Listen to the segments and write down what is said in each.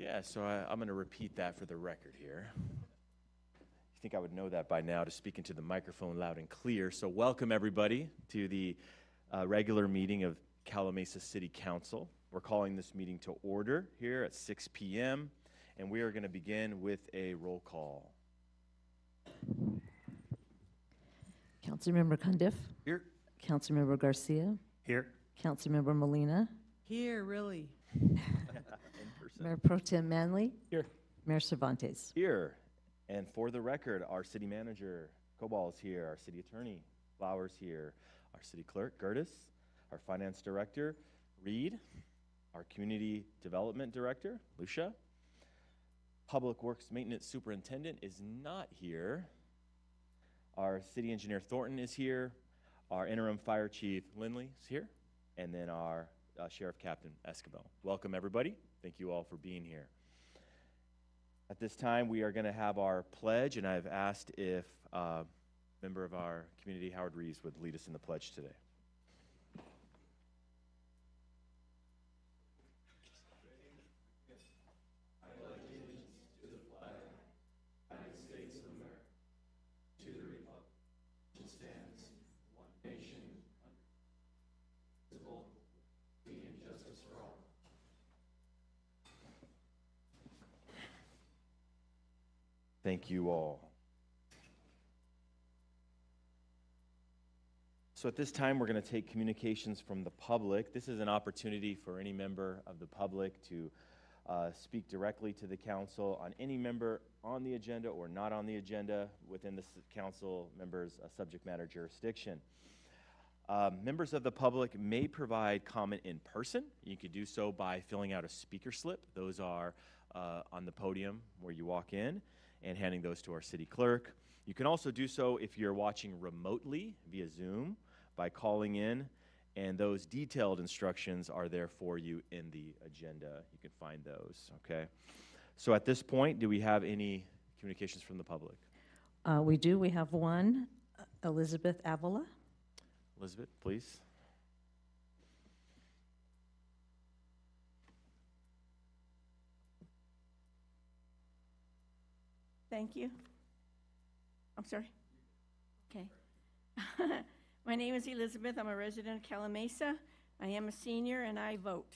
Yeah, so I'm going to repeat that for the record here. You think I would know that by now to speak into the microphone loud and clear. So welcome, everybody, to the regular meeting of Calimesa City Council. We're calling this meeting to order here at 6 p.m., and we are going to begin with a roll call. Councilmember Cundiff. Here. Councilmember Garcia. Here. Councilmember Molina. Here, really. Mayor Pro Tem Manley. Here. Mayor Cervantes. Here. And for the record, our city manager, Cobal, is here. Our city attorney, Flowers, here. Our city clerk, Gertis. Our finance director, Reed. Our community development director, Lucia. Public Works Maintenance Superintendent is not here. Our city engineer, Thornton, is here. Our interim fire chief, Lindley, is here. And then our Sheriff Captain, Escobar. Welcome, everybody. Thank you all for being here. At this time, we are going to have our pledge, and I've asked if a member of our community, Howard Reeves, would lead us in the pledge today. Thank you all. So at this time, we're going to take communications from the public. This is an opportunity for any member of the public to speak directly to the council on any member on the agenda or not on the agenda within the council member's subject matter jurisdiction. Members of the public may provide comment in person. You could do so by filling out a speaker slip. Those are on the podium where you walk in, and handing those to our city clerk. You can also do so if you're watching remotely via Zoom by calling in, and those detailed instructions are there for you in the agenda. You can find those, okay? So at this point, do we have any communications from the public? We do. We have one. Elizabeth Avila. Elizabeth, please. Thank you. I'm sorry. Okay. My name is Elizabeth. I'm a resident of Calimesa. I am a senior and I vote.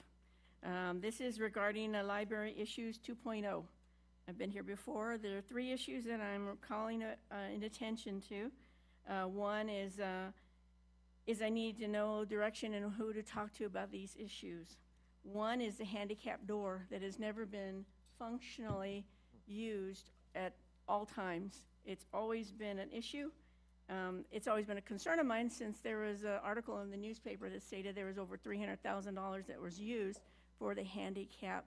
This is regarding Library Issues 2.0. I've been here before. There are three issues that I'm calling in attention to. One is I need to know direction and who to talk to about these issues. One is the handicap door that has never been functionally used at all times. It's always been an issue. It's always been a concern of mine since there was an article in the newspaper that stated there was over $300,000 that was used for the handicap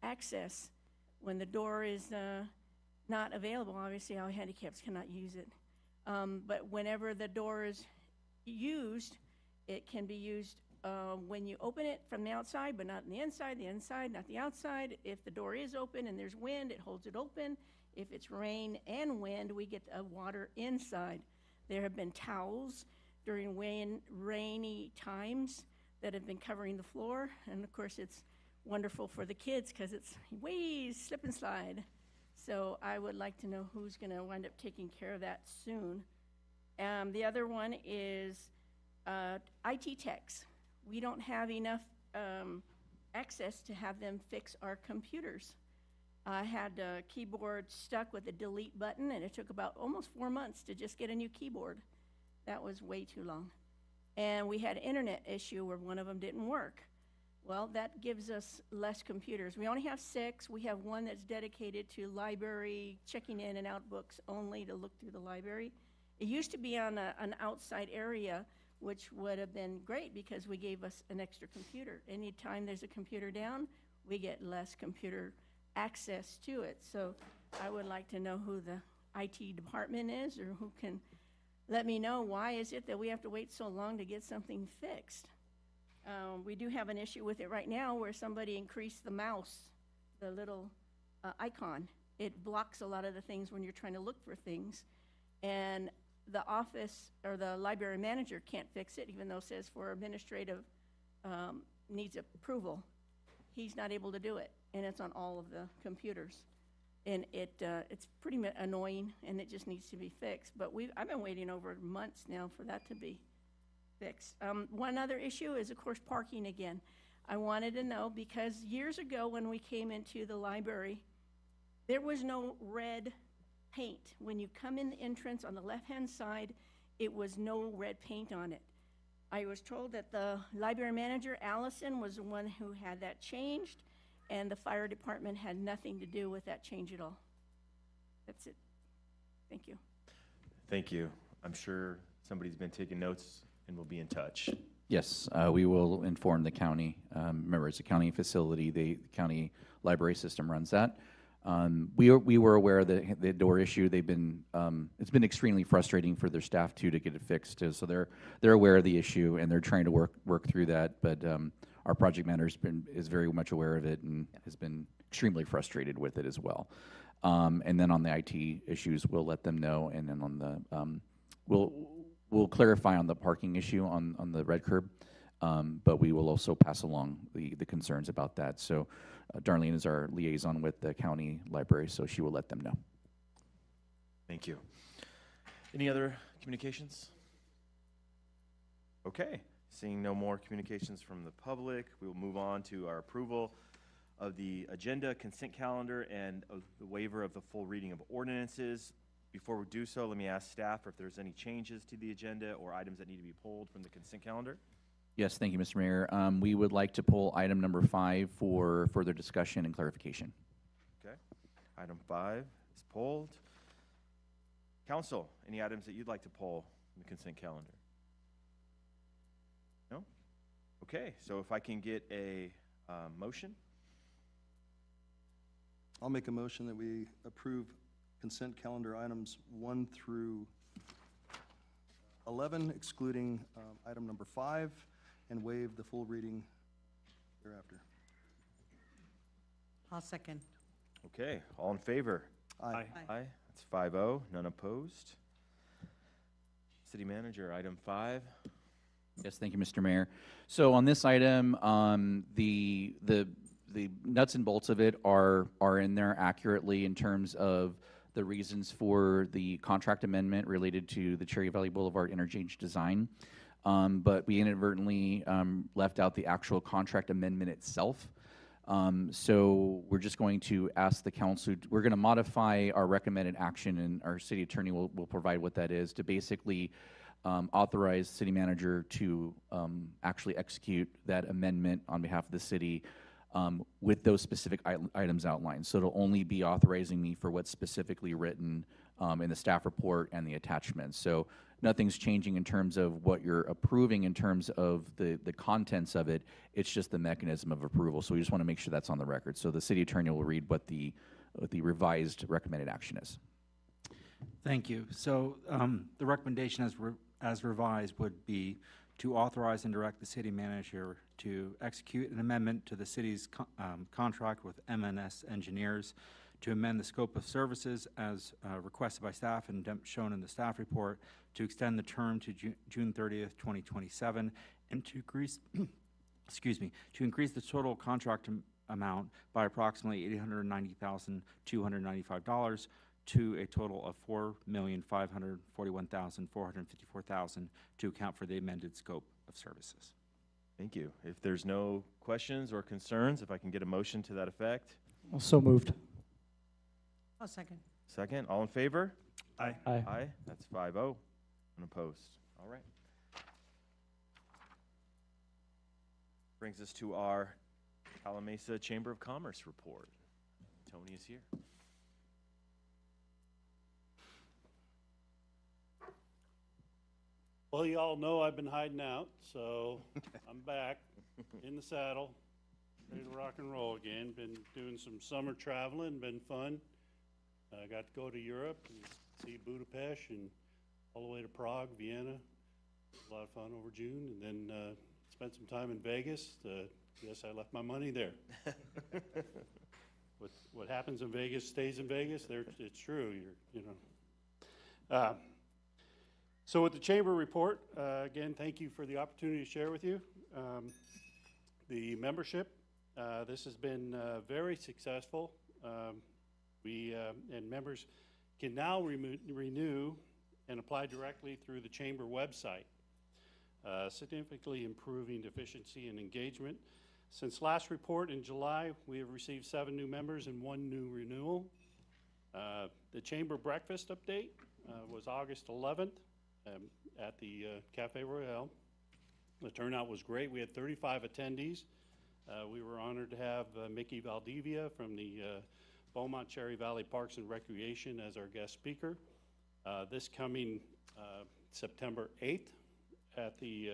access. When the door is not available, obviously our handicaps cannot use it. But whenever the door is used, it can be used when you open it from the outside, but not on the inside, not the outside. If the door is open and there's wind, it holds it open. If it's rain and wind, we get water inside. There have been towels during rainy times that have been covering the floor. And of course, it's wonderful for the kids because it's way slip and slide. So I would like to know who's going to wind up taking care of that soon. The other one is IT techs. We don't have enough access to have them fix our computers. I had a keyboard stuck with a delete button, and it took about almost 4 months to just get a new keyboard. That was way too long. And we had an internet issue where one of them didn't work. Well, that gives us less computers. We only have 6. We have one that's dedicated to library, checking in and out books only to look through the library. It used to be on an outside area, which would have been great because we gave us an extra computer. Anytime there's a computer down, we get less computer access to it. So I would like to know who the IT department is or who can let me know why is it that we have to wait so long to get something fixed. We do have an issue with it right now where somebody increased the mouse, the little icon. It blocks a lot of the things when you're trying to look for things. And the office or the library manager can't fix it, even though it says for administrative needs approval. he's not able to do it, and it's on all of the computers. And it's pretty annoying, and it just needs to be fixed. But I've been waiting over months now for that to be fixed. One other issue is, of course, parking again. I wanted to know, because years ago when we came into the library, there was no red paint. When you come in the entrance on the left-hand side, it was no red paint on it. I was told that the library manager, Allison, was the one who had that changed, and the fire department had nothing to do with that change at all. That's it. Thank you. Thank you. I'm sure somebody's been taking notes and will be in touch. Yes, we will inform the county. Remember, it's a county facility. The county library system runs that. We were aware of the door issue. They've been it's been extremely frustrating for their staff too to get it fixed too. So they're aware of the issue and they're trying to work through that. But our project manager is very much aware of it and has been extremely frustrated with it as well. And then on the IT issues, we'll let them know. And then on the we'll clarify on the parking issue on the red curb. But we will also pass along the concerns about that. So Darlene is our liaison with the county library, so she will let them know. Thank you. Any other communications? Okay, seeing no more communications from the public, we will move on to our approval of the agenda, consent calendar, and of the waiver of the full reading of ordinances. Before we do so, let me ask staff if there's any changes to the agenda or items that need to be pulled from the consent calendar. Yes, thank you, Mr. Mayor. We would like to pull item number 5 for further discussion and clarification. Okay, item 5 is pulled. Council, any items that you'd like to pull from the consent calendar? No? Okay, so if I can get a motion. I'll make a motion that we approve consent calendar items 1 through 11, excluding item number 5, and waive the full reading thereafter. I'll second. Okay, all in favor? Aye. Aye. That's 5-0, none opposed. City Manager, item 5. Yes, thank you, Mr. Mayor. So on this item, the nuts and bolts of it are in there accurately in terms of the reasons for the contract amendment related to the Cherry Valley Boulevard interchange design. But we inadvertently left out the actual contract amendment itself. So we're just going to ask the council, we're going to modify our recommended action, and our city attorney will provide what that is, to basically authorize city manager to actually execute that amendment on behalf of the city with those specific items outlined. So it'll only be authorizing me for what's specifically written in the staff report and the attachments. So nothing's changing in terms of what you're approving in terms of the contents of it. It's just the mechanism of approval. So we just want to make sure that's on the record. So the city attorney will read what the revised recommended action is. Thank you. So the recommendation as revised would be to authorize and direct the city manager to execute an amendment to the city's contract with MNS Engineers to amend the scope of services as requested by staff and shown in the staff report, to extend the term to June 30th, 2027, and to increase, to increase the total contract amount by approximately $890,295 to a total of $4,541,454 to account for the amended scope of services. Thank you. If there's no questions or concerns, if I can get a motion to that effect. So moved. I'll second. Second, all in favor? Aye. Aye. That's 5-0, unopposed. All right. Brings us to our Calimesa Chamber of Commerce report. Tony is here. Well, you all know I've been hiding out, so I'm back in the saddle, ready to rock and roll again. Been doing some summer traveling, been fun. I got to go to Europe and see Budapest and all the way to Prague, Vienna. A lot of fun over June, and then spent some time in Vegas. Yes, I left my money there. What happens in Vegas stays in Vegas. It's true. You know. So with the chamber report, again, thank you for the opportunity to share with you. The membership This has been very successful. And members can now renew and apply directly through the chamber website, significantly improving efficiency and engagement. Since last report in July, we have received 7 new members and 1 new renewal. The chamber breakfast update was August 11th at the Cafe Royale. The turnout was great. We had 35 attendees. We were honored to have Mickey Valdivia from the Beaumont Cherry Valley Parks and Recreation as our guest speaker. This coming September 8th at the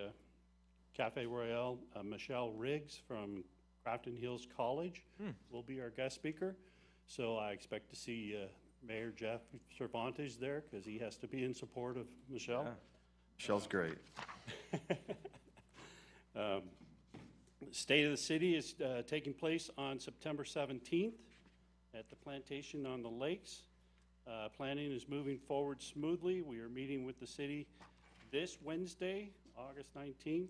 Cafe Royale, Michelle Riggs from Crafton Hills College will be our guest speaker. So I expect to see Mayor Jeff Cervantes there because he has to be in support of Michelle. Yeah. Michelle's great. State of the City is taking place on September 17th at the Plantation on the Lakes. Planning is moving forward smoothly. We are meeting with the city this Wednesday, August 19th. It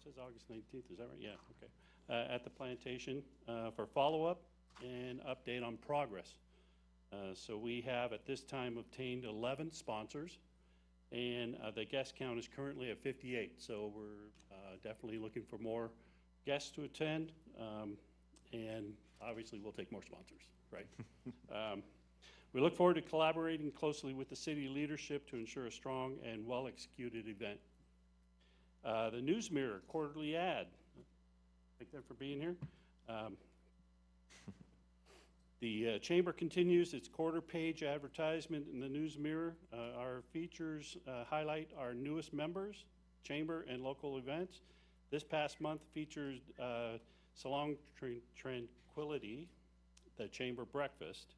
says August 19th, is that right? Yeah, okay. At the Plantation for follow-up and update on progress. So we have at this time obtained 11 sponsors, and the guest count is currently at 58. So we're definitely looking for more guests to attend, and obviously we'll take more sponsors, right? We look forward to collaborating closely with the city leadership to ensure a strong and well-executed event. The News Mirror quarterly ad. Thank them for being here. The Chamber continues its quarter-page advertisement in the News Mirror. Our features highlight our newest members, Chamber and local events. This past month features Salon Tranquility, the Chamber Breakfast,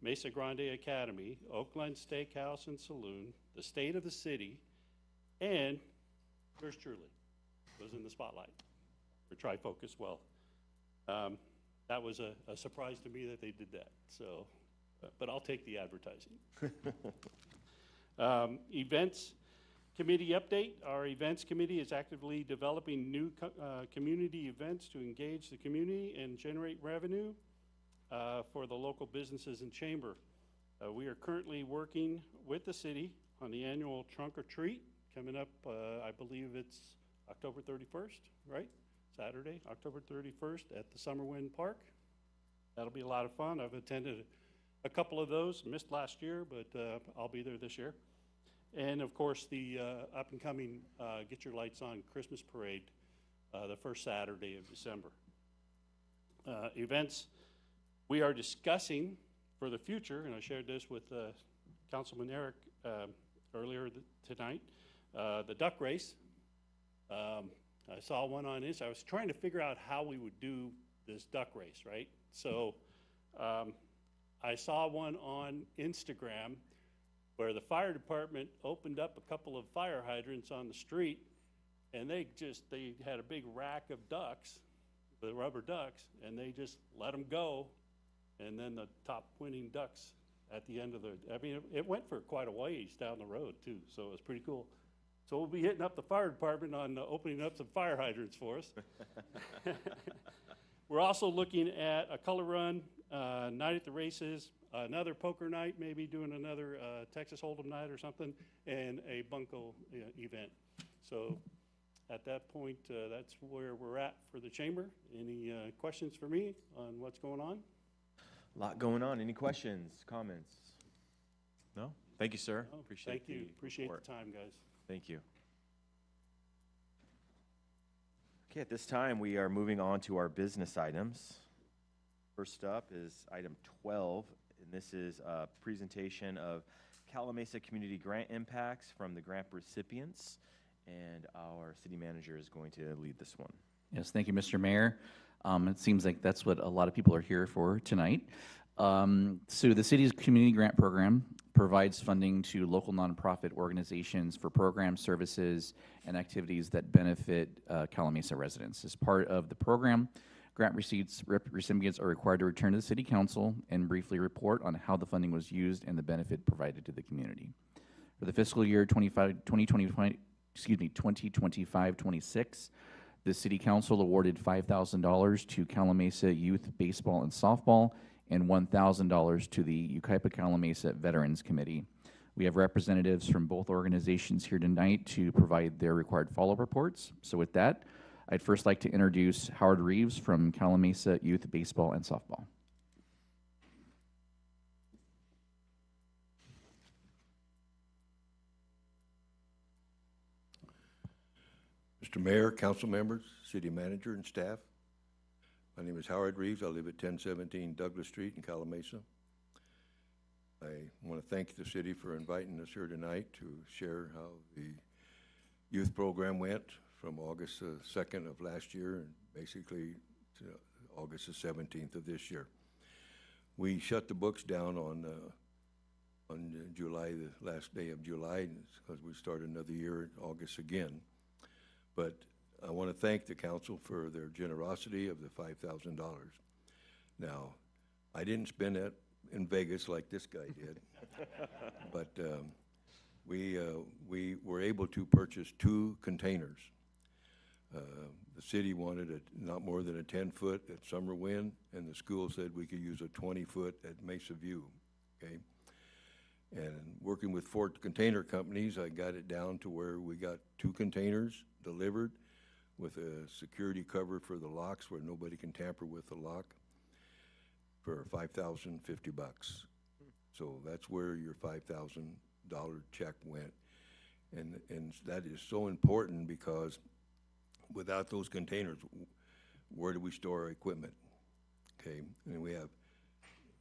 Mesa Grande Academy, Oakland Steakhouse and Saloon, the State of the City, and yours truly was in the spotlight for Trifocus well. That was a surprise to me that they did that. So, but I'll take the advertising. Events committee update. Our events committee is actively developing new community events to engage the community and generate revenue for the local businesses and chamber. We are currently working with the city on the annual trunk or treat coming up. I believe it's October 31st, right? Saturday, October 31st at the Summerwind Park. That'll be a lot of fun. I've attended a couple of those, missed last year, but I'll be there this year. And of course, the up and coming Get Your Lights On Christmas Parade, the first Saturday of December. Events we are discussing for the future, and I shared this with Councilman Eric earlier tonight, the duck race. I saw one on this. I was trying to figure out how we would do this duck race, right? So I saw one on Instagram where the fire department opened up a couple of fire hydrants on the street, and they had a big rack of ducks, the rubber ducks, and they just let them go, and then the top winning ducks at the end of it went for quite a ways down the road too, so it was pretty cool. So we'll be hitting up the fire department on opening up some fire hydrants for us. We're also looking at a color run, night at the races, another poker night, maybe doing another Texas Hold'em night or something, and a bunco event. So at that point, that's where we're at for the chamber. Any questions for me on what's going on? A lot going on. Any questions, comments? No? Thank you, sir. Oh, Appreciate thank you. the Appreciate report. the time, guys. Thank you. Okay, at this time, we are moving on to our business items. First up is item 12, and this is a presentation of Calimesa Community Grant impacts from the grant recipients, and our city manager is going to lead this one. Yes, thank you, Mr. Mayor. It seems like that's what a lot of people are here for tonight. So the city's community grant program provides funding to local nonprofit organizations for programs, services, and activities that benefit Calimesa residents. As part of the program, grant recipients are required to return to the city council and briefly report on how the funding was used and the benefit provided to the community. For the fiscal year 2025-26, The City Council awarded $5,000 to Calimesa Youth Baseball and Softball and $1,000 to the Yucaipa Calimesa Veterans Committee. We have representatives from both organizations here tonight to provide their required follow-up reports. So with that, I'd first like to introduce Howard Reeves from Calimesa Youth Baseball and Softball. Mr. Mayor, council members, city manager, and staff. My name is Howard Reeves. I live at 1017 Douglas Street in Calimesa. I want to thank the city for inviting us here tonight to share how the youth program went from August 2nd of last year and basically to August the 17th of this year. We shut the books down on July, the last day of July, because we started another year in August again. But I want to thank the council for their generosity of the $5,000. Now, I didn't spend that in Vegas like this guy did, but we were able to purchase 2 containers. The city wanted not more than a 10-foot at Summer Wind, and the school said we could use a 20-foot at Mesa View, okay? And working with 4 container companies, I got it down to where we got 2 containers delivered with a security cover for the locks where nobody can tamper with the lock for $5,050. So that's where your $5,000 check went. And that is so important because without those containers, where do we store our equipment? Okay, and we have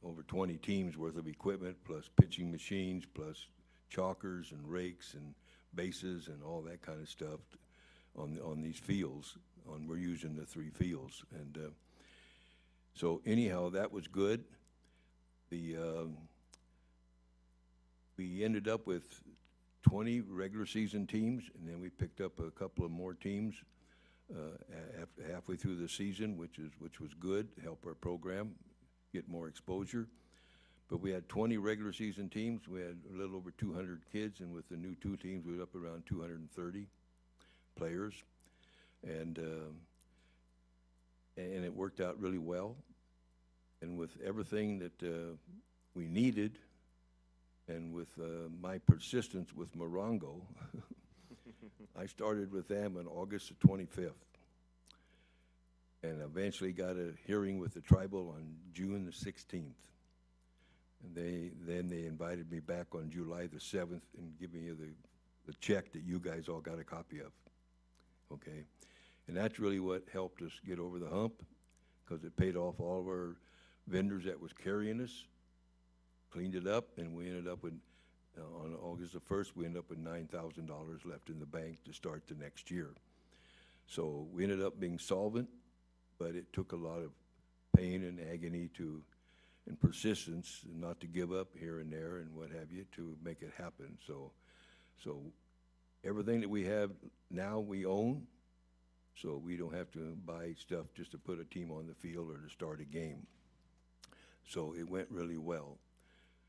over 20 teams worth of equipment, plus pitching machines, plus chalkers and rakes and bases and all that kind of stuff on these fields. We're using the 3 fields, and so anyhow, that was good. We ended up with 20 regular season teams, and then we picked up a couple of more teams halfway through the season, which was good to help our program get more exposure. But we had 20 regular season teams. We had a little over 200 kids, and with the new 2 teams, we were up around 230 players, and it worked out really well. And with everything that we needed, and with my persistence with Morongo, I started with them on August the 25th, and eventually got a hearing with the tribal on June the 16th. And then they invited me back on July the 7th and give me the check that you guys all got a copy of. Okay, and that's really what helped us get over the hump, because it paid off all of our vendors that was carrying us, cleaned it up, and we ended up with, on August the 1st, we ended up with $9,000 left in the bank to start the next year. So we ended up being solvent, but it took a lot of pain and agony and persistence, and not to give up here and there and what have you, to make it happen. So everything that we have now we own, so we don't have to buy stuff just to put a team on the field or to start a game. So it went really well.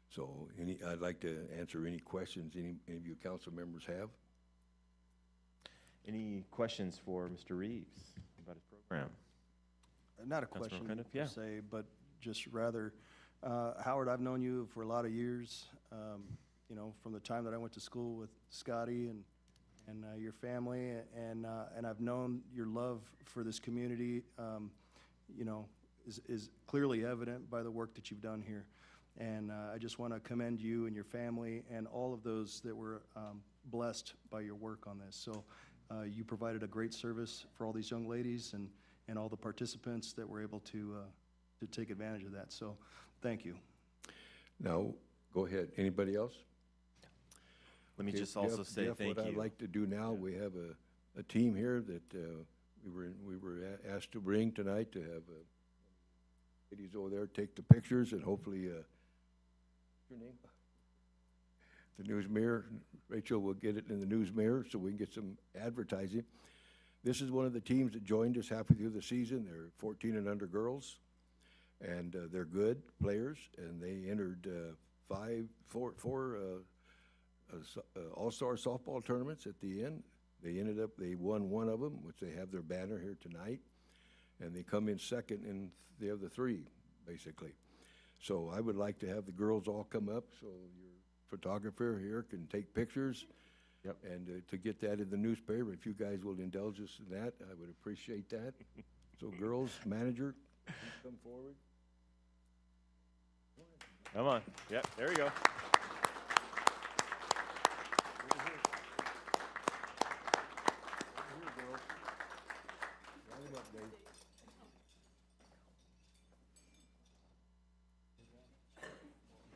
So I'd like to answer any questions any of you council members have. Any questions for Mr. Reeves about his program? Not a Councilmember question Creniff, per yeah. se, but just rather, Howard, I've known you for a lot of years, you know, from the time that I went to school with Scotty and your family, and I've known your love for this community, you know, is clearly evident by the work that you've done here. And I just want to commend you and your family and all of those that were blessed by your work on this. So you provided a great service for all these young ladies and all the participants that were able to take advantage of that. So thank you. Now, go ahead. Anybody else? Let me Okay, just also Jeff, say Jeff, thank what you. I'd like to do now, we have a team here that we were asked to bring tonight to have ladies over there take the pictures, and hopefully, your name? The News Mirror. Rachel will get it in the News Mirror so we can get some advertising. This is one of the teams that joined us halfway through the season. They're 14 and under girls, and they're good players, and they entered four all-star softball tournaments at the end. They won one of them, which they have their banner here tonight, and they come in second in the other three, basically. So I would like to have the girls all come up so your photographer here can take pictures. Yep. And to get that in the newspaper, if you guys will indulge us in that, I would appreciate that. So girls, manager, please come forward. Come on. Yep, there we go.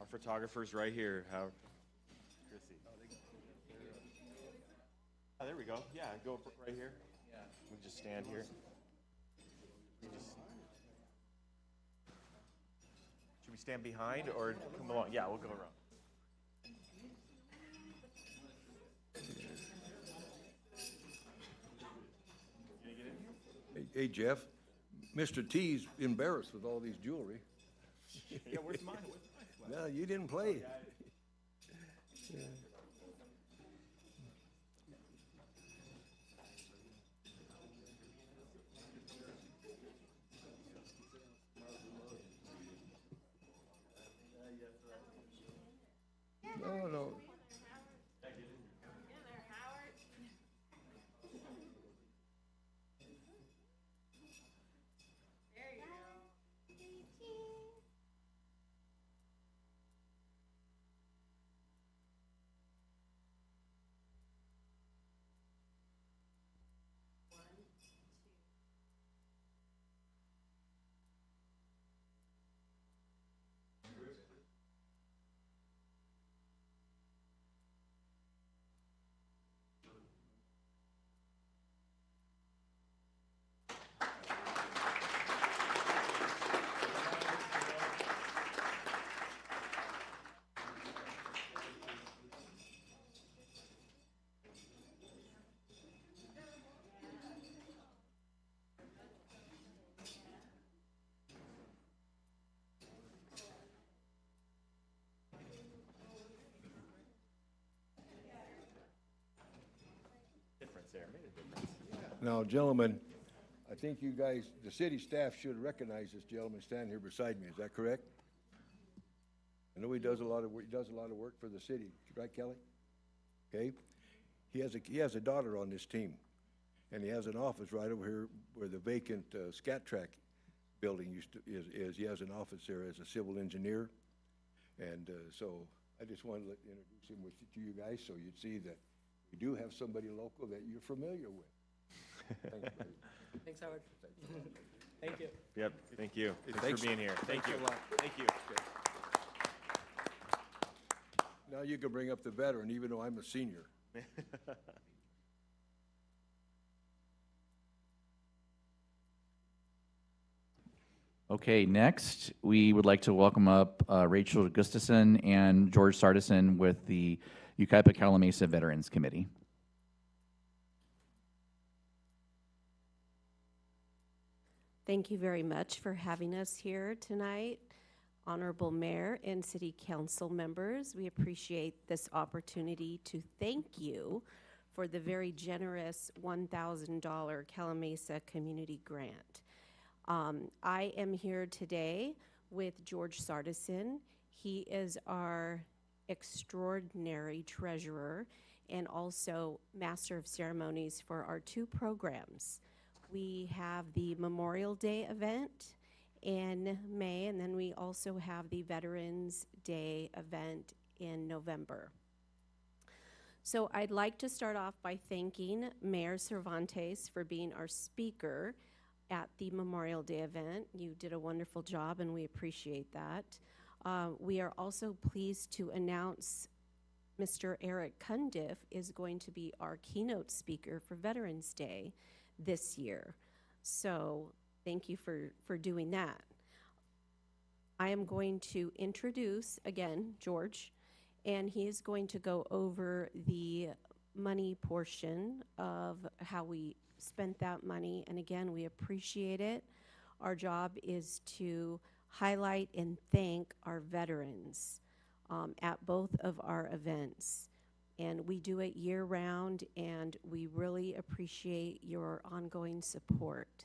Our photographer's right here. How? Chrissy. Oh, there we go. Yeah, go right here. Yeah. We just stand here. Should we stand behind or come along? Yeah, we'll go around. Hey, Jeff, Mr. T's embarrassed with all these jewelry. Yeah, where's mine? No, you didn't play. No, no. Difference there. Made a difference. Now, gentlemen, I think you guys, the city staff should recognize this gentleman standing here beside me. Is that correct? I know he does a lot of work for the city, right, Kelly? Okay? He has a daughter on this team, and he has an office right over here where the vacant Scat Track building is. He has an office there as a civil engineer, and so I just wanted to introduce him to you guys so you'd see that we do have somebody local that you're familiar with. Thanks, buddy. Thanks, Howard. Thank you. Yep, thank you. Thanks Thanks. for being here. Thank you. Thanks a lot. Thank you. Now you can bring up the veteran, even though I'm a senior. Okay, next, we would like to welcome up Rachel Gustafson and George Sardison with the Yucaipa Calimesa Veterans Committee. Thank you very much for having us here tonight. Honorable Mayor and City Council members, we appreciate this opportunity to thank you for the very generous $1,000 Calimesa Community Grant. I am here today with George Sardison. He is our extraordinary treasurer and also master of ceremonies for our two programs. We have the Memorial Day event in May, and then we also have the Veterans Day event in November. So I'd like to start off by thanking Mayor Cervantes for being our speaker at the Memorial Day event. You did a wonderful job, and we appreciate that. We are also pleased to announce Mr. Eric Cundiff is going to be our keynote speaker for Veterans Day this year. So thank you for doing that. I am going to introduce, again, George, and he is going to go over the money portion of how we spent that money. And again, we appreciate it. Our job is to highlight and thank our veterans at both of our events. And we do it year-round, and we really appreciate your ongoing support.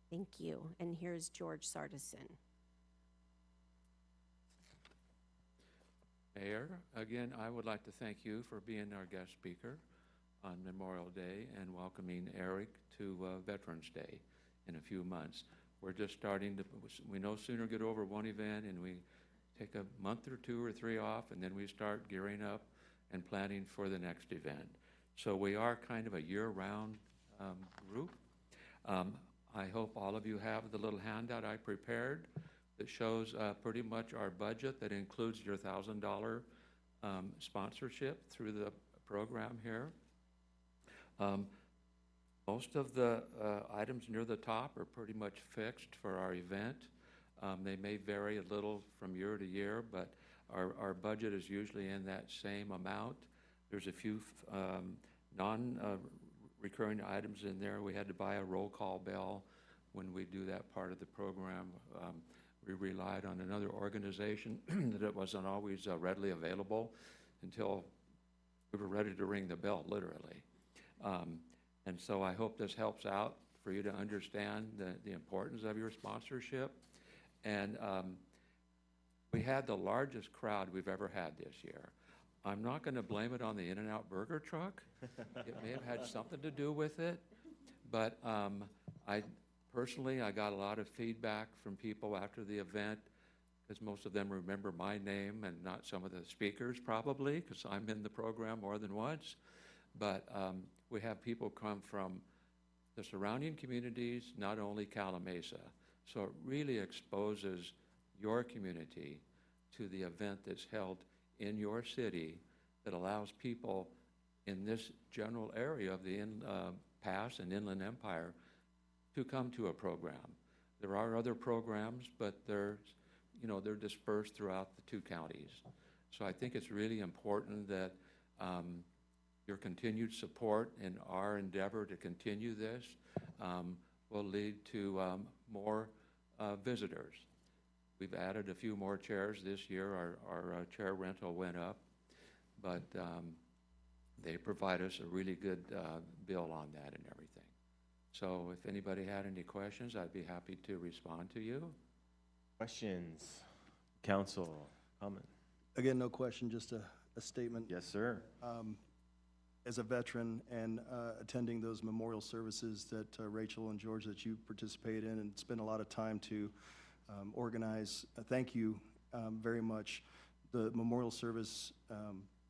Thank you. And here's George Sardison. Mayor, again, I would like to thank you for being our guest speaker on Memorial Day and welcoming Eric to Veterans Day in a few months. We're just starting to, we no sooner get over one event and we take a month or 2 or 3 off, and then we start gearing up and planning for the next event. So we are kind of a year-round group. I hope all of you have the little handout I prepared that shows pretty much our budget that includes your $1,000 sponsorship through the program here. Most of the items near the top are pretty much fixed for our event. They may vary a little from year to year, but our budget is usually in that same amount. There's a few non-recurring items in there. We had to buy a roll call bell when we do that part of the program. We relied on another organization that it wasn't always readily available until we were ready to ring the bell, literally. And so I hope this helps out for you to understand the importance of your sponsorship. And we had the largest crowd we've ever had this year. I'm not going to blame it on the In-N-Out Burger truck. It may have had something to do with it, but Personally, I got a lot of feedback from people after the event, because most of them remember my name and not some of the speakers probably, because I'm in the program more than once. But we have people come from the surrounding communities, not only Calimesa. So it really exposes your community to the event that's held in your city that allows people in this general area of the Pass and Inland Empire to come to a program. There are other programs, but they're dispersed throughout the 2 counties. So I think it's really important that your continued support in our endeavor to continue this will lead to more visitors. We've added a few more chairs this year. Our chair rental went up, but they provide us a really good bill on that and everything. So if anybody had any questions, I'd be happy to respond to you. Questions? Council, comment? Again, no question, just a statement. Yes, sir. As a veteran and attending those memorial services that Rachel and George, that you participate in and spend a lot of time to organize, thank you very much. The memorial service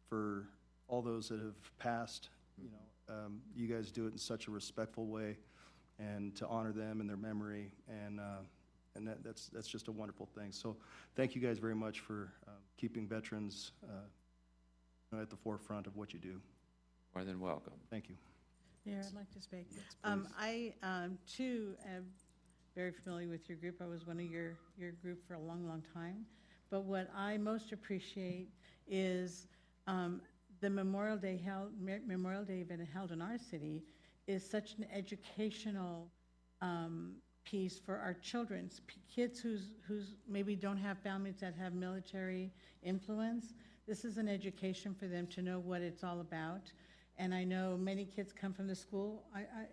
for all those that have passed, you guys do it in such a respectful way, and to honor them and their memory, and that's just a wonderful thing. So thank you guys very much for keeping veterans at the forefront of what you do. More than welcome. Thank you. Mayor, I'd like to speak. Yes, I, too, am very familiar with your group. I was one of your group for a long, long time. But what I most appreciate is the Memorial Day event held in our city is such an educational piece for our children. Kids who's maybe don't have families that have military influence. This is an education for them to know what it's all about. And I know many kids come from the school,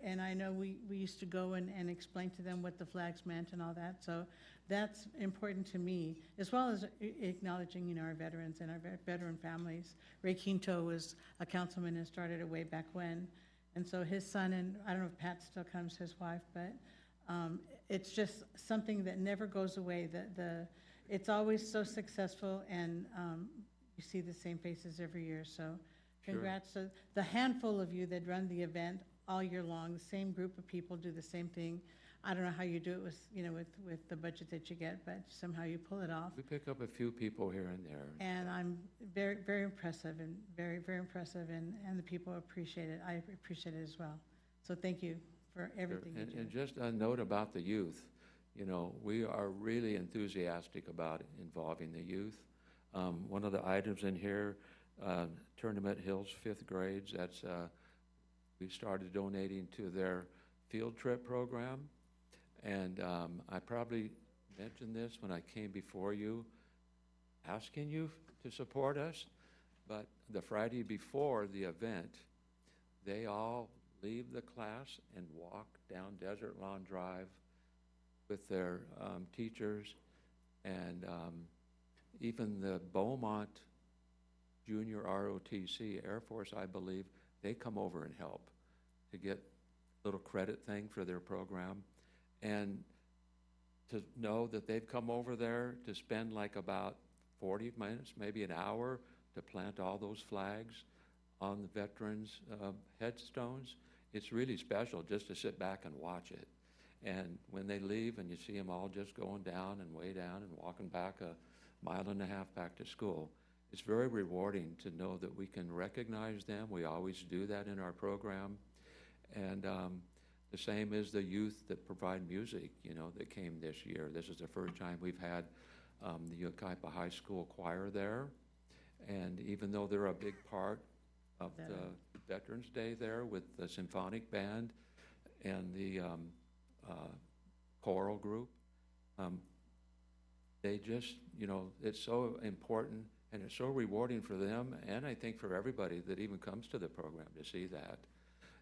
and I know we used to go and explain to them what the flags meant and all that. So that's important to me, as well as acknowledging, our veterans and our veteran families. Ray Quinto was a councilman and started it way back when. And so his son, and I don't know if Pat still comes, his wife, but it's just something that never goes away. It's always so successful, and you see the same faces every year. So congrats to the handful of you that run the event all year long. The same group of people do the same thing. I don't know how you do it with the budget that you get, but somehow you pull it off. We pick up a few people here and there. And I'm very, very impressive, and very, very impressive, and the people appreciate it. I appreciate it as well. So thank you for everything you do. And just a note about the youth. We are really enthusiastic about involving the youth. One of the items in here, Tournament Hills 5th grades, we started donating to their field trip program. And I probably mentioned this when I came before you, asking you to support us. But the Friday before the event, they all leave the class and walk down Desert Lawn Drive with their teachers, and even the Beaumont Junior ROTC Air Force, I believe, they come over and help to get a little credit thing for their program. And to know that they've come over there to spend like about 40 minutes, maybe an hour, to plant all those flags on the veterans' headstones, it's really special just to sit back and watch it. And when they leave and you see them all just going down and way down and walking back a mile and a half back to school, it's very rewarding to know that we can recognize them. We always do that in our program. And the same as the youth that provide music, that came this year. This is the first time we've had the Yucaipa High School choir there. And even though they're a big part of the Veterans Day there with the symphonic band and the choral group, they just, it's so important and it's so rewarding for them, and I think for everybody that even comes to the program to see that.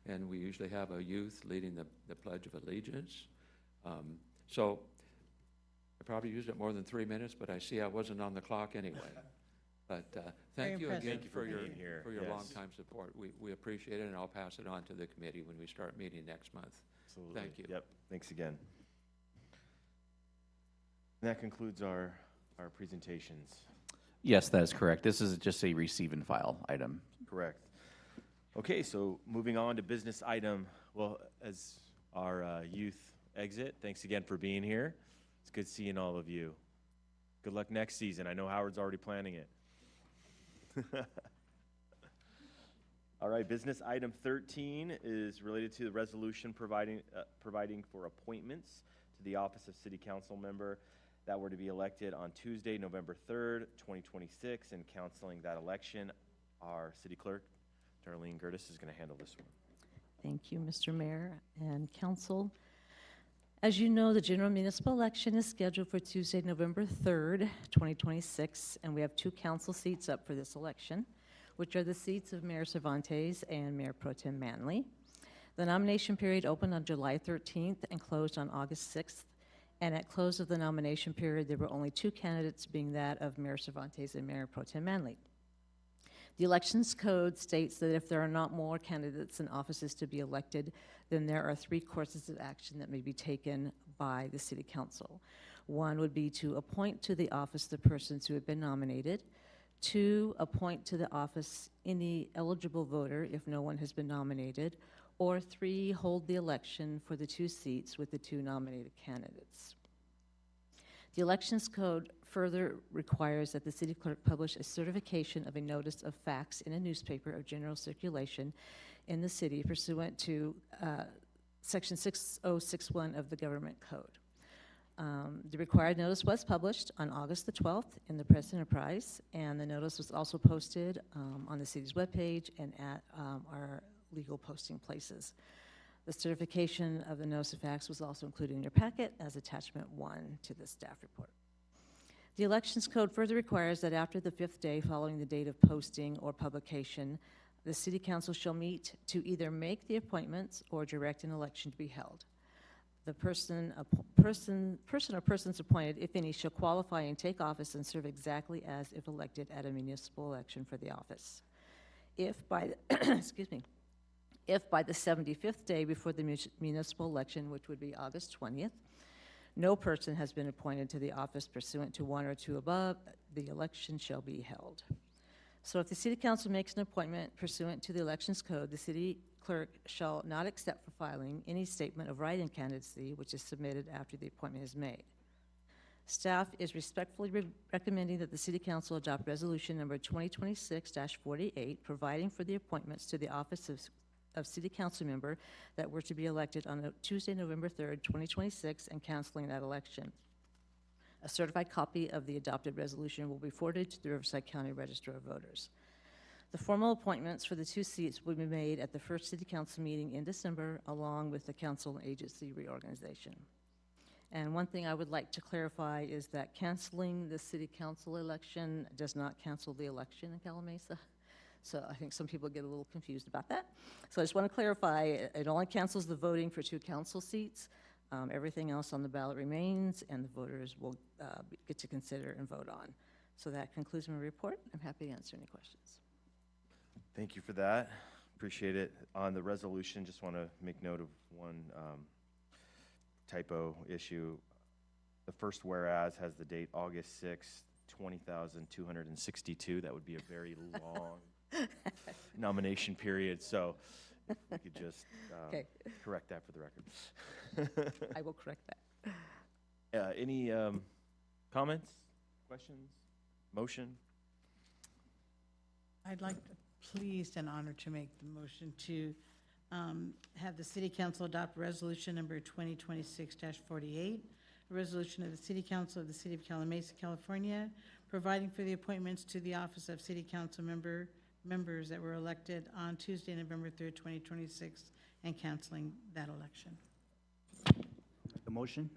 And we usually have a youth leading the Pledge of Allegiance. So I probably used it more than 3 minutes, but I see I wasn't on the clock anyway. But thank you again for your Yes. longtime support. We appreciate it, and I'll pass it on to the committee when we start meeting next month. Absolutely. Thank you. Yep, thanks again. And that concludes our presentations. Yes, that is correct. This is just a receive and file item. Correct. Okay, so moving on to business item, well, as our youth exit, thanks again for being here. It's good seeing all of you. Good luck next season. I know Howard's already planning it. All right, business item 13 is related to the resolution providing for appointments to the office of city council member that were to be elected on Tuesday, November 3rd, 2026, and counseling that election. Our city clerk, Darlene Gertis, is going to handle this one. Thank you, Mr. Mayor and council. As you know, the general municipal election is scheduled for Tuesday, November 3rd, 2026, and we have 2 council seats up for this election, which are the seats of Mayor Cervantes and Mayor Pro Tem Manley. The nomination period opened on July 13th and closed on August 6th, and at close of the nomination period, there were only 2 candidates, being that of Mayor Cervantes and Mayor Pro Tem Manley. The elections code states that if there are not more candidates and offices to be elected, then there are 3 courses of action that may be taken by the city council. 1 would be to appoint to the office the persons who have been nominated. 2, appoint to the office any eligible voter if no one has been nominated. Or 3, hold the election for the 2 seats with the 2 nominated candidates. The elections code further requires that the city clerk publish a certification of a notice of facts in a newspaper of general circulation in the city pursuant to Section 6061 of the Government Code. The required notice was published on August the 12th in the Press Enterprise, and the notice was also posted on the city's webpage and at our legal posting places. The certification of the notice of facts was also included in your packet as attachment 1 to the staff report. The elections code further requires that after the 5th day following the date of posting or publication, the city council shall meet to either make the appointments or direct an election to be held. The person or persons appointed, if any, shall qualify and take office and serve exactly as if elected at a municipal election for the office. If by excuse me, if by the 75th day before the municipal election, which would be August 20th, no person has been appointed to the office pursuant to 1 or 2 above, the election shall be held. So if the city council makes an appointment pursuant to the elections code, the city clerk shall not accept for filing any statement of write-in candidacy which is submitted after the appointment is made. Staff is respectfully recommending that the city council adopt resolution number 2026-48, providing for the appointments to the office of city council member that were to be elected on Tuesday, November 3rd, 2026, and canceling that election. A certified copy of the adopted resolution will be forwarded to the Riverside County Register of Voters. The formal appointments for the 2 seats will be made at the first city council meeting in December, along with the council and agency reorganization. And one thing I would like to clarify is that canceling the city council election does not cancel the election in Calimesa. So I think some people get a little confused about that. So I just want to clarify, it only cancels the voting for 2 council seats. Everything else on the ballot remains, and the voters will get to consider and vote on. So that concludes my report. I'm happy to answer any questions. Thank you for that. Appreciate it. On the resolution, just want to make note of one typo issue. The first whereas has the date August 6th, 20,262. That would be a very long nomination period, so if we could just Okay. correct that for the record. I will correct that. Any comments, questions, motion? I'd like, pleased and honored to make the motion to have the City Council adopt Resolution Number 2026-48, a resolution of the City Council of the City of Calimesa, California, providing for the appointments to the office of City Council members that were elected on Tuesday, November 3rd, 2026, and canceling that election. Make a motion.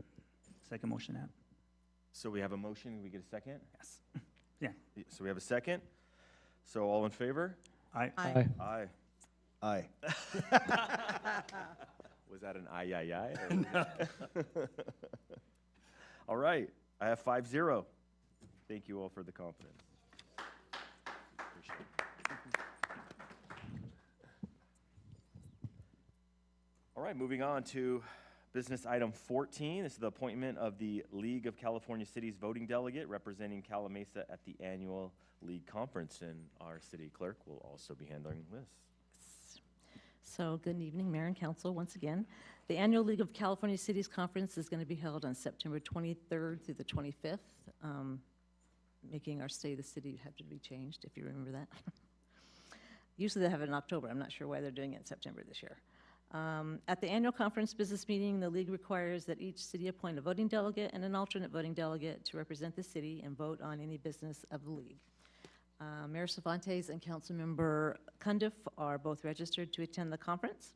Second motion that. So we have a motion, we get a second? Yes. Yeah. So we have a second. So all in favor? Aye. Aye. Aye. Aye. Was that an aye, aye, aye? All right, I have 5-0. Thank you all for the confidence. Appreciate it. All right, moving on to business item 14. This is the appointment of the League of California Cities voting delegate representing Calimesa at the annual league conference, and our city clerk will also be handling this. So good evening, Mayor and Council, once again. The annual League of California Cities Conference is going to be held on September 23rd through the 25th, making our State of the City have to be changed, if you remember that. Usually they have it in October. I'm not sure why they're doing it in September this year. At the annual conference business meeting, the League requires that each city appoint a voting delegate and an alternate voting delegate to represent the city and vote on any business of the League. Mayor Cervantes and Councilmember Cundiff are both registered to attend the conference,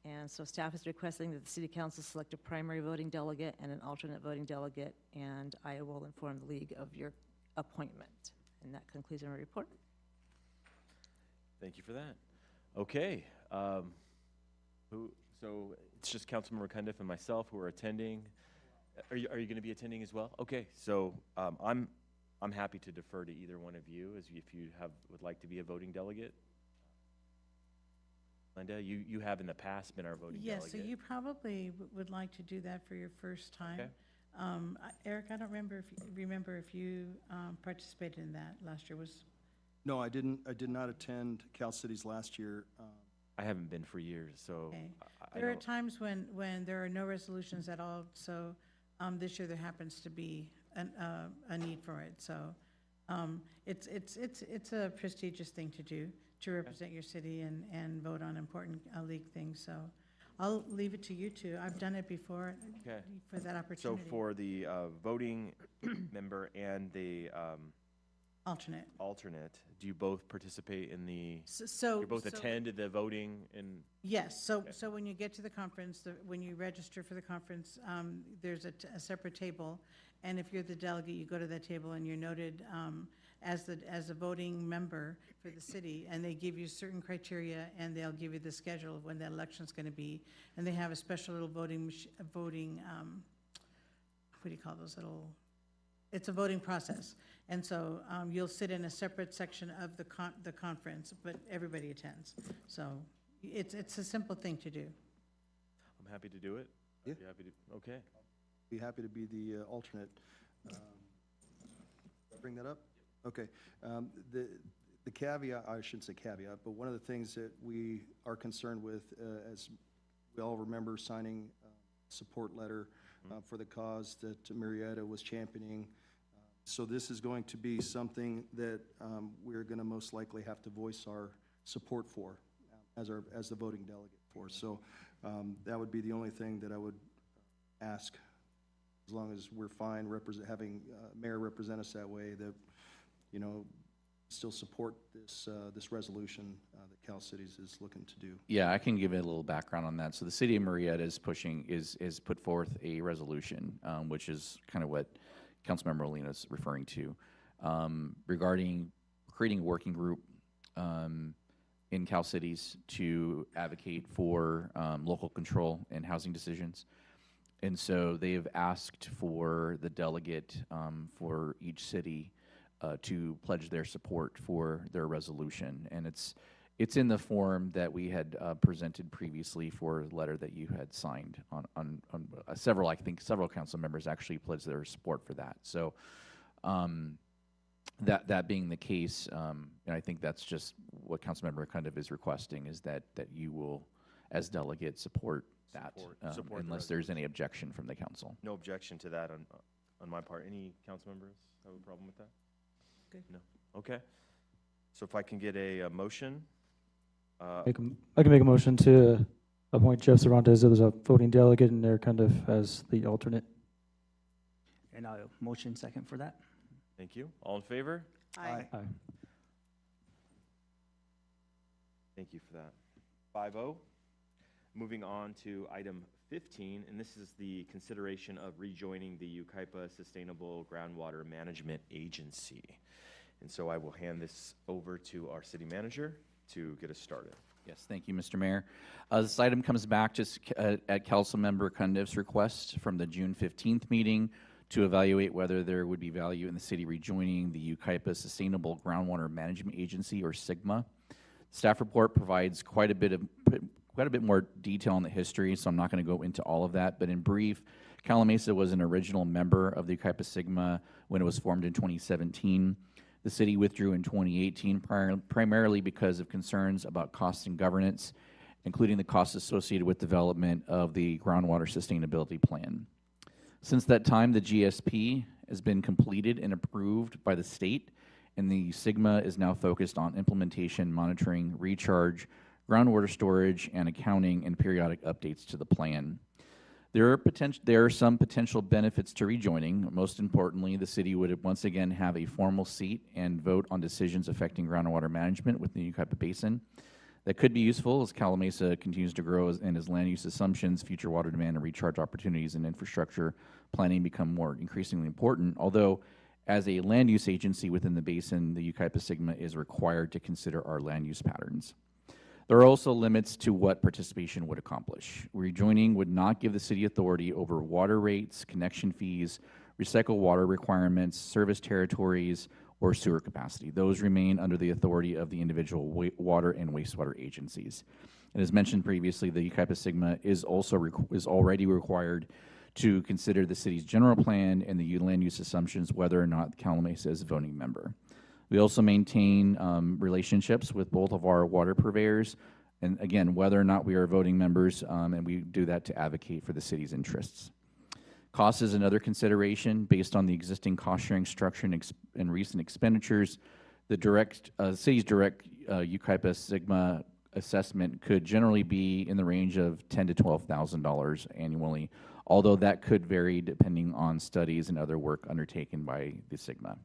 and so staff is requesting that the City Council select a primary voting delegate and an alternate voting delegate, and I will inform the League of your appointment. And that concludes my report. Thank you for that. Okay, so it's just Councilmember Cundiff and myself who are attending. Are you going to be attending as well? Okay, so I'm happy to defer to either one of you as if you would like to be a voting delegate. Linda, you have in the past been our voting delegate. Yes, so you probably would like to do that for your first time. Okay. Eric, I don't remember if you participated in that last year. No, I didn't. I did not attend Cal Cities last year. I haven't been for years, so Okay. I There are don't- times when there are no resolutions at all, so this year there happens to be a need for it. So it's a prestigious thing to do, to represent your city and vote on important league things. So I'll leave it to you two. I've done it before Okay. for that So opportunity. for the voting member and the alternate, do you both participate in the, So you both attend the voting and, Yes, so when you get to the conference, when you register for the conference, there's a separate table, and if you're the delegate, you go to that table and you're noted as a voting member for the city, and they give you certain criteria, and they'll give you the schedule of when that election's going to be, and they have a special little voting, what do you call those little? It's a voting process, and so you'll sit in a separate section of the conference, but everybody attends. So it's a simple thing to do. I'm happy to do it? Yeah. You happy to, okay. Be happy to be the alternate. Bring that up? Okay. The caveat, I shouldn't say caveat, but one of the things that we are concerned with, as we all remember signing a support letter for the cause that Marietta was championing. So this is going to be something that we're going to most likely have to voice our support for as the voting delegate for. So that would be the only thing that I would ask, as long as we're fine having mayor represent us that way, that, you know, still support this resolution that Cal Cities is looking to do. Yeah, I can give it a little background on that. So the city of Marietta is put forth a resolution, which is kind of what Councilmember Molina is referring to, regarding creating a working group in Cal Cities to advocate for local control and housing decisions. And so they have asked for the delegate for each city to pledge their support for their resolution. And it's in the form that we had presented previously for a letter that you had signed on several, I think several council members actually pledged their support for that. So that being the case, and I think that's just what Councilmember kind of is requesting, is that you will, as delegate, support that, Support the unless there's any objection from the council. No objection to that on my part. Any council members have a problem with that? Good. No? Okay. So if I can get a motion. I can make a motion to appoint Jeff Cervantes as a voting delegate and they're kind of as the alternate. And I'll motion second for that. Thank you. All in favor? Aye. Aye. Thank you for that. 5-0. Moving on to item 15, and this is the consideration of rejoining the Yucaipa Sustainable Groundwater Management Agency. And so I will hand this over to our city manager to get us started. Yes, thank you, Mr. Mayor. This item comes back just at Councilmember Cundiff's request from the June 15th meeting to evaluate whether there would be value in the city rejoining the Yucaipa Sustainable Groundwater Management Agency, or SGMA. Staff report provides quite a bit more detail on the history, so I'm not going to go into all of that. But in brief, Calimesa was an original member of the Yucaipa SGMA when it was formed in 2017. The city withdrew in 2018 primarily because of concerns about costs and governance, including the costs associated with development of the groundwater sustainability plan. Since that time, the GSP has been completed and approved by the state, and the SGMA is now focused on implementation, monitoring, recharge, groundwater storage, and accounting, and periodic updates to the plan. There are some potential benefits to rejoining. Most importantly, the city would once again have a formal seat and vote on decisions affecting groundwater management within the Yucaipa Basin. That could be useful as Calimesa continues to grow and as land use assumptions, future water demand, and recharge opportunities and infrastructure planning become more increasingly important. Although, as a land use agency within the basin, the Yucaipa SGMA is required to consider our land use patterns. There are also limits to what participation would accomplish. Rejoining would not give the city authority over water rates, connection fees, recycled water requirements, service territories, or sewer capacity. Those remain under the authority of the individual water and wastewater agencies. And as mentioned previously, the Yucaipa SGMA is already required to consider the city's general plan and the land use assumptions, whether or not Calimesa is a voting member. We also maintain relationships with both of our water purveyors, and again, whether or not we are voting members, and we do that to advocate for the city's interests. Cost is another consideration. Based on the existing cost-sharing structure and recent expenditures, the city's direct Yucaipa SGMA assessment could generally be in the range of $10,000 to $12,000 annually, although that could vary depending on studies and other work undertaken by the SGMA.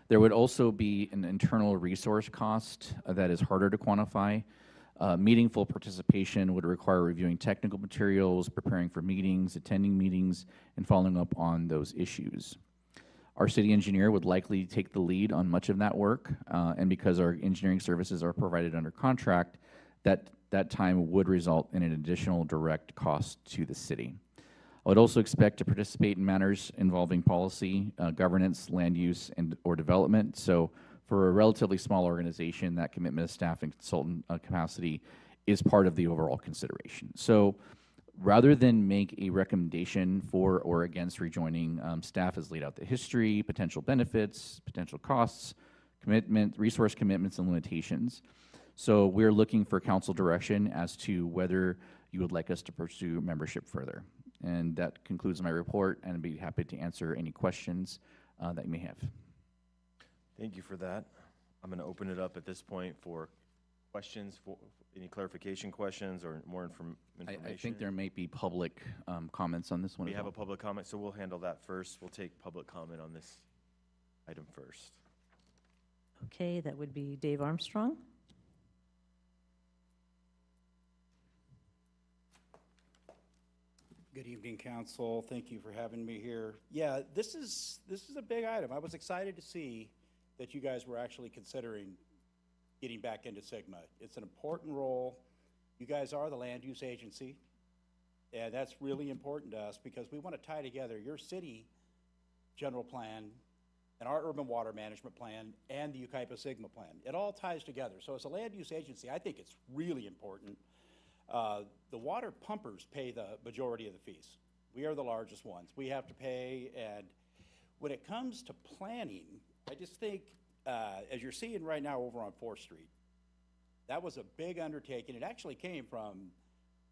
There would also be an internal resource cost that is harder to quantify. Meaningful participation would require reviewing technical materials, preparing for meetings, attending meetings, and following up on those issues. Our city engineer would likely take the lead on much of that work, and because our engineering services are provided under contract, that time would result in an additional direct cost to the city. I would also expect to participate in matters involving policy, governance, land use, or development. So for a relatively small organization, that commitment of staff and consultant capacity is part of the overall consideration. So rather than make a recommendation for or against rejoining, staff has laid out the history, potential benefits, potential costs, resource commitments, and limitations. So we're looking for council direction as to whether you would like us to pursue membership further. And that concludes my report, and I'd be happy to answer any questions that you may have. Thank you for that. I'm going to open it up at this point for questions, for any clarification questions or more information. I think there may be public comments on this one. We as have well. a public comment, so we'll handle that first. We'll take public comment on this item first. Okay, that would be Dave Armstrong. Good evening, council. Thank you for having me here. Yeah, this is a big item. I was excited to see that you guys were actually considering getting back into Sigma. It's an important role. You guys are the land use agency, and that's really important to us because we want to tie together your city general plan and our urban water management plan and the Ukaipa Sigma plan. It all ties together. So as a land use agency, I think it's really important. The water pumpers pay the majority of the fees. We are the largest ones. We have to pay, and when it comes to planning, I just think, as you're seeing right now over on 4th Street, that was a big undertaking. It actually came from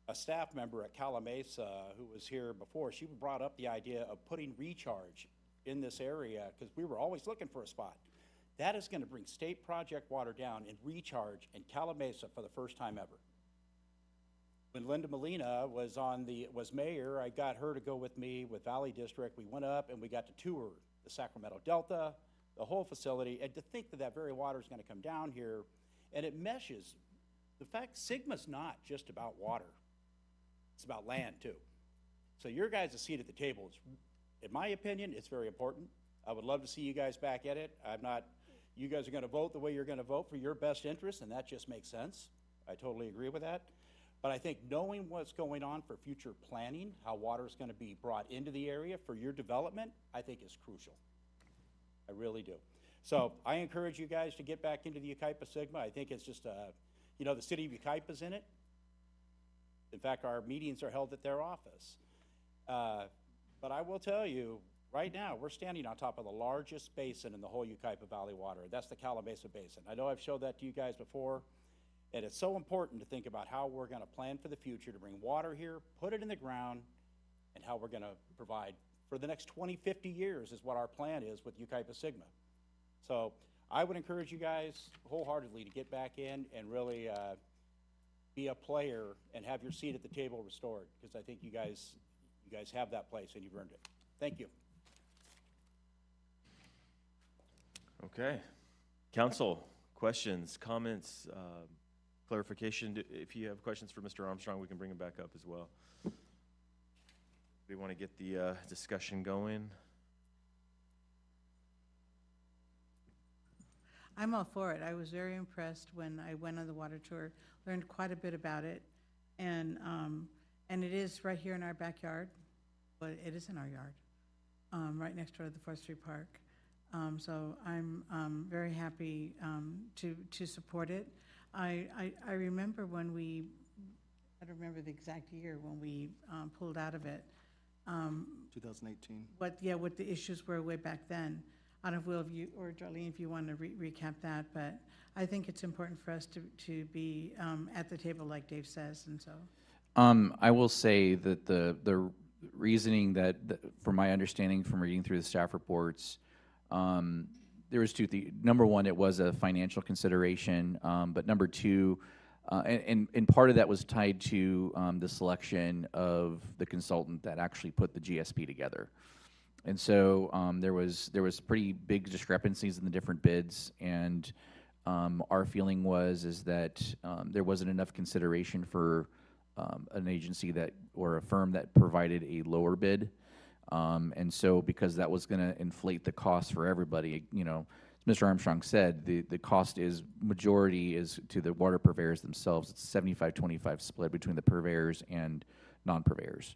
a staff member at Calimesa who was here before. She brought up the idea of putting recharge in this area because we were always looking for a spot. That is going to bring state project water down and recharge in Calimesa for the first time ever. When Linda Molina was mayor, I got her to go with me with Valley District. We went up and we got to tour the Sacramento Delta, the whole facility, and to think that that very water is going to come down here, and it meshes. The fact Sigma's not just about water, it's about land too. So your guys' seat at the table is, in my opinion, it's very important. I would love to see you guys back at it. You guys are going to vote the way you're going to vote for your best interest, and that just makes sense. I totally agree with that. But I think knowing what's going on for future planning, how water is going to be brought into the area for your development, I think is crucial. I really do. So I encourage you guys to get back into the Ukaipa Sigma. I think it's just, the city of Ukaipa's in it. In fact, our meetings are held at their office. But I will tell you, right now, we're standing on top of the largest basin in the whole Ukaipa Valley water. That's the Calimesa Basin. I know I've showed that to you guys before. And it's so important to think about how we're going to plan for the future to bring water here, put it in the ground, and how we're going to provide for the next 20, 50 years is what our plan is with Ukaipa Sigma. So I would encourage you guys wholeheartedly to get back in and really be a player and have your seat at the table restored, because I think you guys have that place and you've earned it. Thank you. Okay. Council, questions, comments, clarification? If you have questions for Mr. Armstrong, we can bring him back up as well. We want to get the discussion going. I'm all for it. I was very impressed when I went on the water tour, learned quite a bit about it, and it is right here in our backyard, but it is in our yard, right next door to the 4th Street Park. So I'm very happy to support it. I remember when I don't remember the exact year when we pulled out of it. 2018. What the issues were way back then. I don't know if Will, you or Darlene, if you want to recap that, but I think it's important for us to be at the table, like Dave says, and so. I will say that the reasoning that, from my understanding from reading through the staff reports, there was two things. Number one, it was a financial consideration, but number two, and part of that was tied to the selection of the consultant that actually put the GSP together. And so there was pretty big discrepancies in the different bids, and our feeling is that there wasn't enough consideration for an agency or a firm that provided a lower bid. And so because that was going to inflate the cost for everybody, as Mr. Armstrong said, the cost majority is to the water purveyors themselves. It's a 75-25 split between the purveyors and non-purveyors.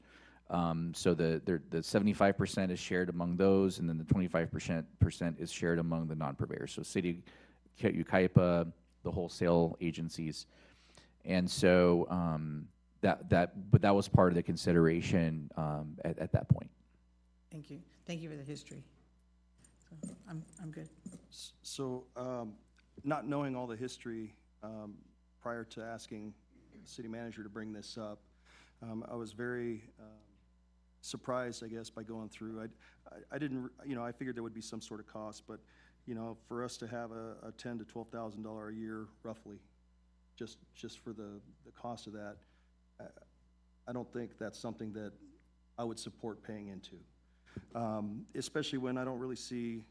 So the 75% is shared among those, and then the 25% is shared among the non-purveyors. So City, Ukaipa, the wholesale agencies. And so but that was part of the consideration at that point. Thank you. Thank you for the history. So I'm good. So, not knowing all the history prior to asking the city manager to bring this up, I was very surprised, I guess, by going through. I didn't, I figured there would be some sort of cost, but, for us to have a $10,000 to $12,000 a year, roughly, just for the cost of that, I don't think that's something that I would support paying into. Especially when I don't really see,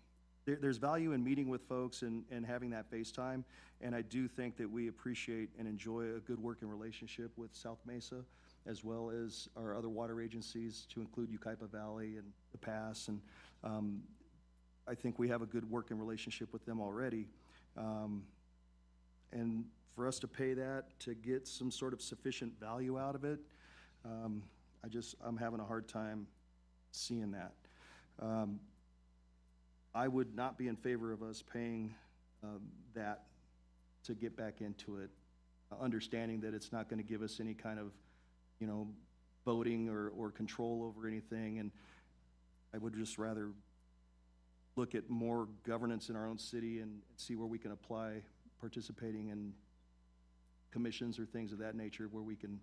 there's value in meeting with folks and having that FaceTime, and I do think that we appreciate and enjoy a good working relationship with South Mesa, as well as our other water agencies, to include Ukaipa Valley and the Pass, and I think we have a good working relationship with them already. and for us to pay that to get some sort of sufficient value out of it, I'm having a hard time seeing that. I would not be in favor of us paying that to get back into it, understanding that it's not going to give us any kind of, voting or control over anything. And I would just rather look at more governance in our own city and see where we can apply participating in commissions or things of that nature where we can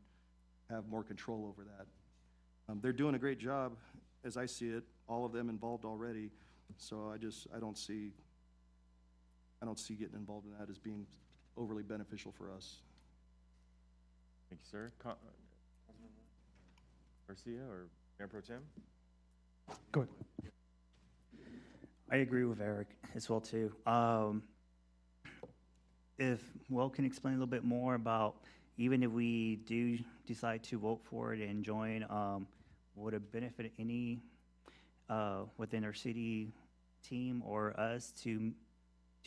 have more control over that. They're doing a great job, as I see it, all of them involved already. So I don't see getting involved in that as being overly beneficial for us. Thank you, sir. Garcia or Mayor Pro Tem? Go ahead. I agree with Eric as well too. If Will can explain a little bit more about, even if we do decide to vote for it and join, would it benefit any within our city team or us to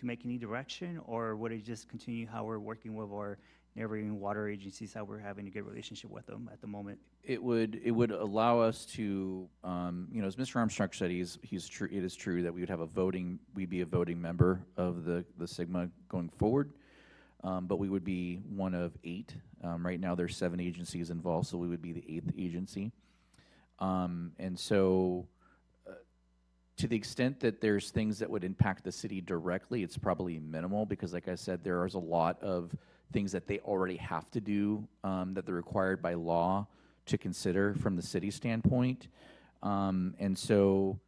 make any direction, or would it just continue how we're working with our neighboring water agencies, how we're having a good relationship with them at the moment? It would allow us to, as Mr. Armstrong said, he's true. It is true that we'd be a voting member of the Sigma going forward, but we would be one of 8. Right now, there's 7 agencies involved, so we would be the 8th agency. And so, to the extent that there's things that would impact the city directly, it's probably minimal because, like I said, there is a lot of things that they already have to do that they're required by law to consider from the city standpoint. And so,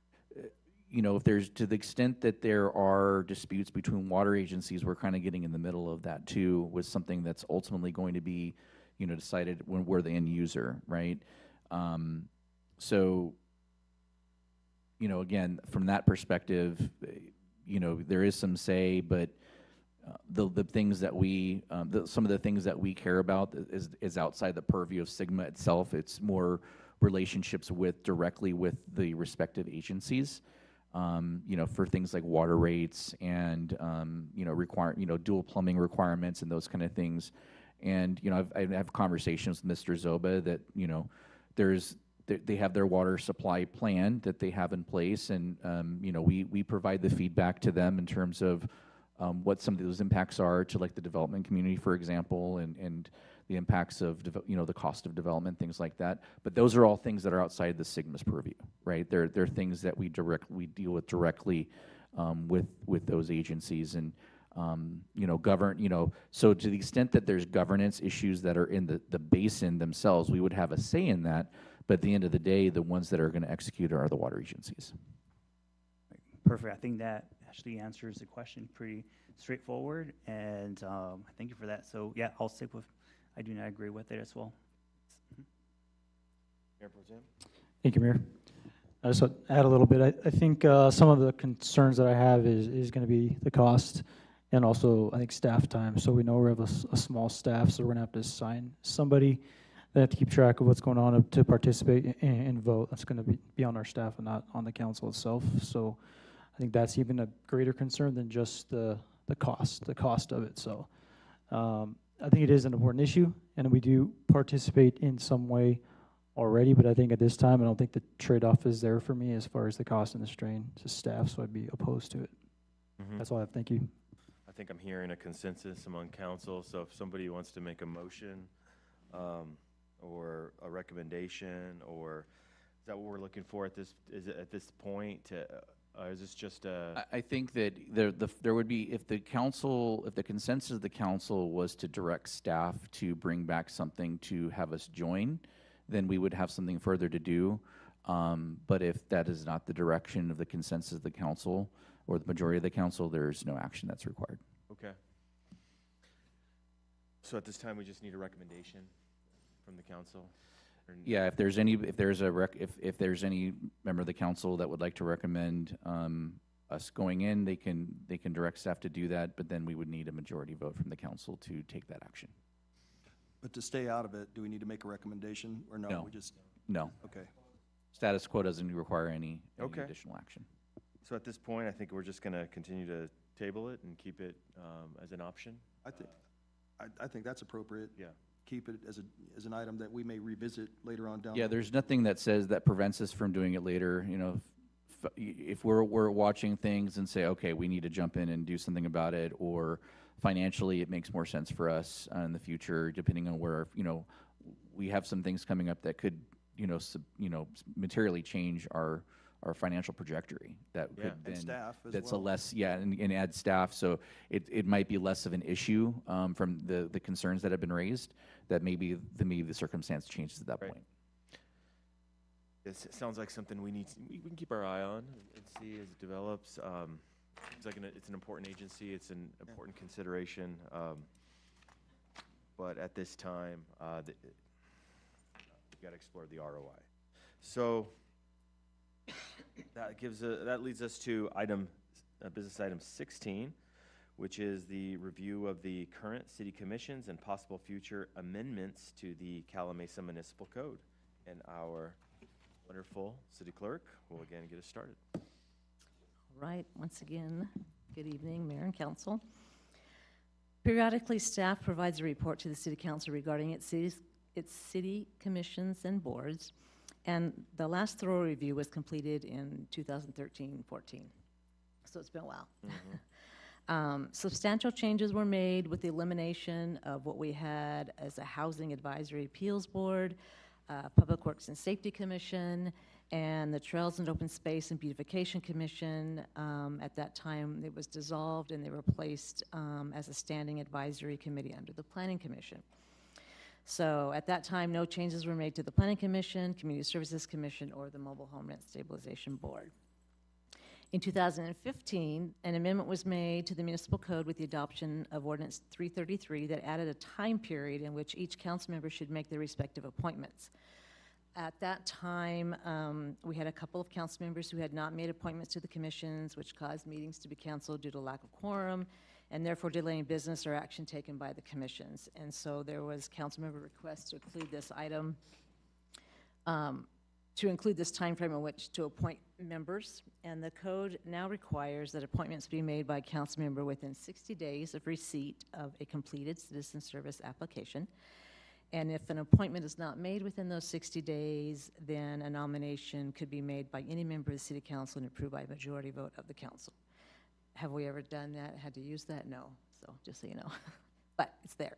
if there's, to the extent that there are disputes between water agencies, we're kind of getting in the middle of that too, with something that's ultimately going to be, decided when we're the end user, right? So, again, from that perspective, there is some say, but the things that we, some of the things that we care about is outside the purview of Sigma itself. It's more relationships directly with the respective agencies, for things like water rates and, dual plumbing requirements and those kind of things. And, I have conversations with Mr. Zoba that, they have their water supply plan that they have in place, and we provide the feedback to them in terms of what some of those impacts are to, like, the development community, for example, and the impacts of the cost of development, things like that. But those are all things that are outside the Sigma's purview, right? They're things that we deal with directly with those agencies, and so to the extent that there's governance issues that are in the basin themselves, we would have a say in that. But at the end of the day, the ones that are going to execute are the water agencies. Perfect. I think that actually answers the question pretty straightforward, and I thank you for that. So yeah, I'll stick with, I do not agree with it as well. Mayor Pro Tem? Thank you, Mayor. I just want to add a little bit. I think some of the concerns that I have is going to be the cost and also, I think, staff time. So we know we have a small staff, so we're going to have to assign somebody that have to keep track of what's going on to participate and vote. That's going to be on our staff and not on the council itself. So I think that's even a greater concern than just the cost of it. So I think it is an important issue, and we do participate in some way already, but I think at this time, I don't think the trade-off is there for me as far as the cost and the strain to staff, so I'd be opposed to it. Mm-hmm. That's all I have. Thank you. I think I'm hearing a consensus among council, so if somebody wants to make a motion or a recommendation, or is that what we're looking for at this point? Is this just a? I think that there would be, if the consensus of the council was to direct staff to bring back something to have us join, then we would have something further to do. But if that is not the direction of the consensus of the council or the majority of the council, there's no action that's required. Okay. So at this time, we just need a recommendation from the council. Yeah, if there's any member of the council that would like to recommend us going in, they can direct staff to do that. But then we would need a majority vote from the council to take that action. But to stay out of it, do we need to make a recommendation, or no? No. We just No. Okay. Status quo doesn't require any Okay. additional action. So at this point, I think we're just going to continue to table it and keep it as an option. I think that's appropriate. Yeah. Keep it as an item that we may revisit later on down. Yeah, the there's nothing that says that prevents us from doing it later, you know. If we're watching things and say, okay, we need to jump in and do something about it, or financially it makes more sense for us in the future, depending on where, you know, we have some things coming up that could, you know, materially change our financial trajectory. That Yeah. could And then, staff as that's well. a less, yeah, and add staff, so it might be less of an issue from the concerns that have been raised, that maybe the circumstance changes at that Right. point. It sounds like something we can keep our eye on and see as it develops. Seems like it's an important agency. It's an important consideration. But at this time, we've got to explore the ROI. So that leads us to business item 16, which is the review of the current city commissions and possible future amendments to the Calimesa Municipal Code. And our wonderful city clerk will again get us started. All right, once again, good evening, Mayor and Council. Periodically, staff provides a report to the City Council regarding its city commissions and boards, and the last thorough review was completed in 2013-14, so it's been a while. Substantial changes were made with the elimination of what we had as a Housing Advisory Appeals Board, Public Works and Safety Commission, and the Trails and Open Space and Beautification Commission. At that time, it was dissolved and they were placed as a standing advisory committee under the Planning Commission. So at that time, no changes were made to the Planning Commission, Community Services Commission, or the Mobile Home Rent Stabilization Board. In 2015, an amendment was made to the municipal code with the adoption of Ordinance 333 that added a time period in which each council member should make their respective appointments. At that time, we had a couple of council members who had not made appointments to the commissions, which caused meetings to be canceled due to lack of quorum, and therefore delaying business or action taken by the commissions. And so there was council member request to include this item, to include this time frame in which to appoint members. And the code now requires that appointments be made by a council member within 60 days of receipt of a completed citizen service application. And if an appointment is not made within those 60 days, then a nomination could be made by any member of the city council and approved by a majority vote of the council. Have we ever done that, had to use that? No, so just so you know, but it's there.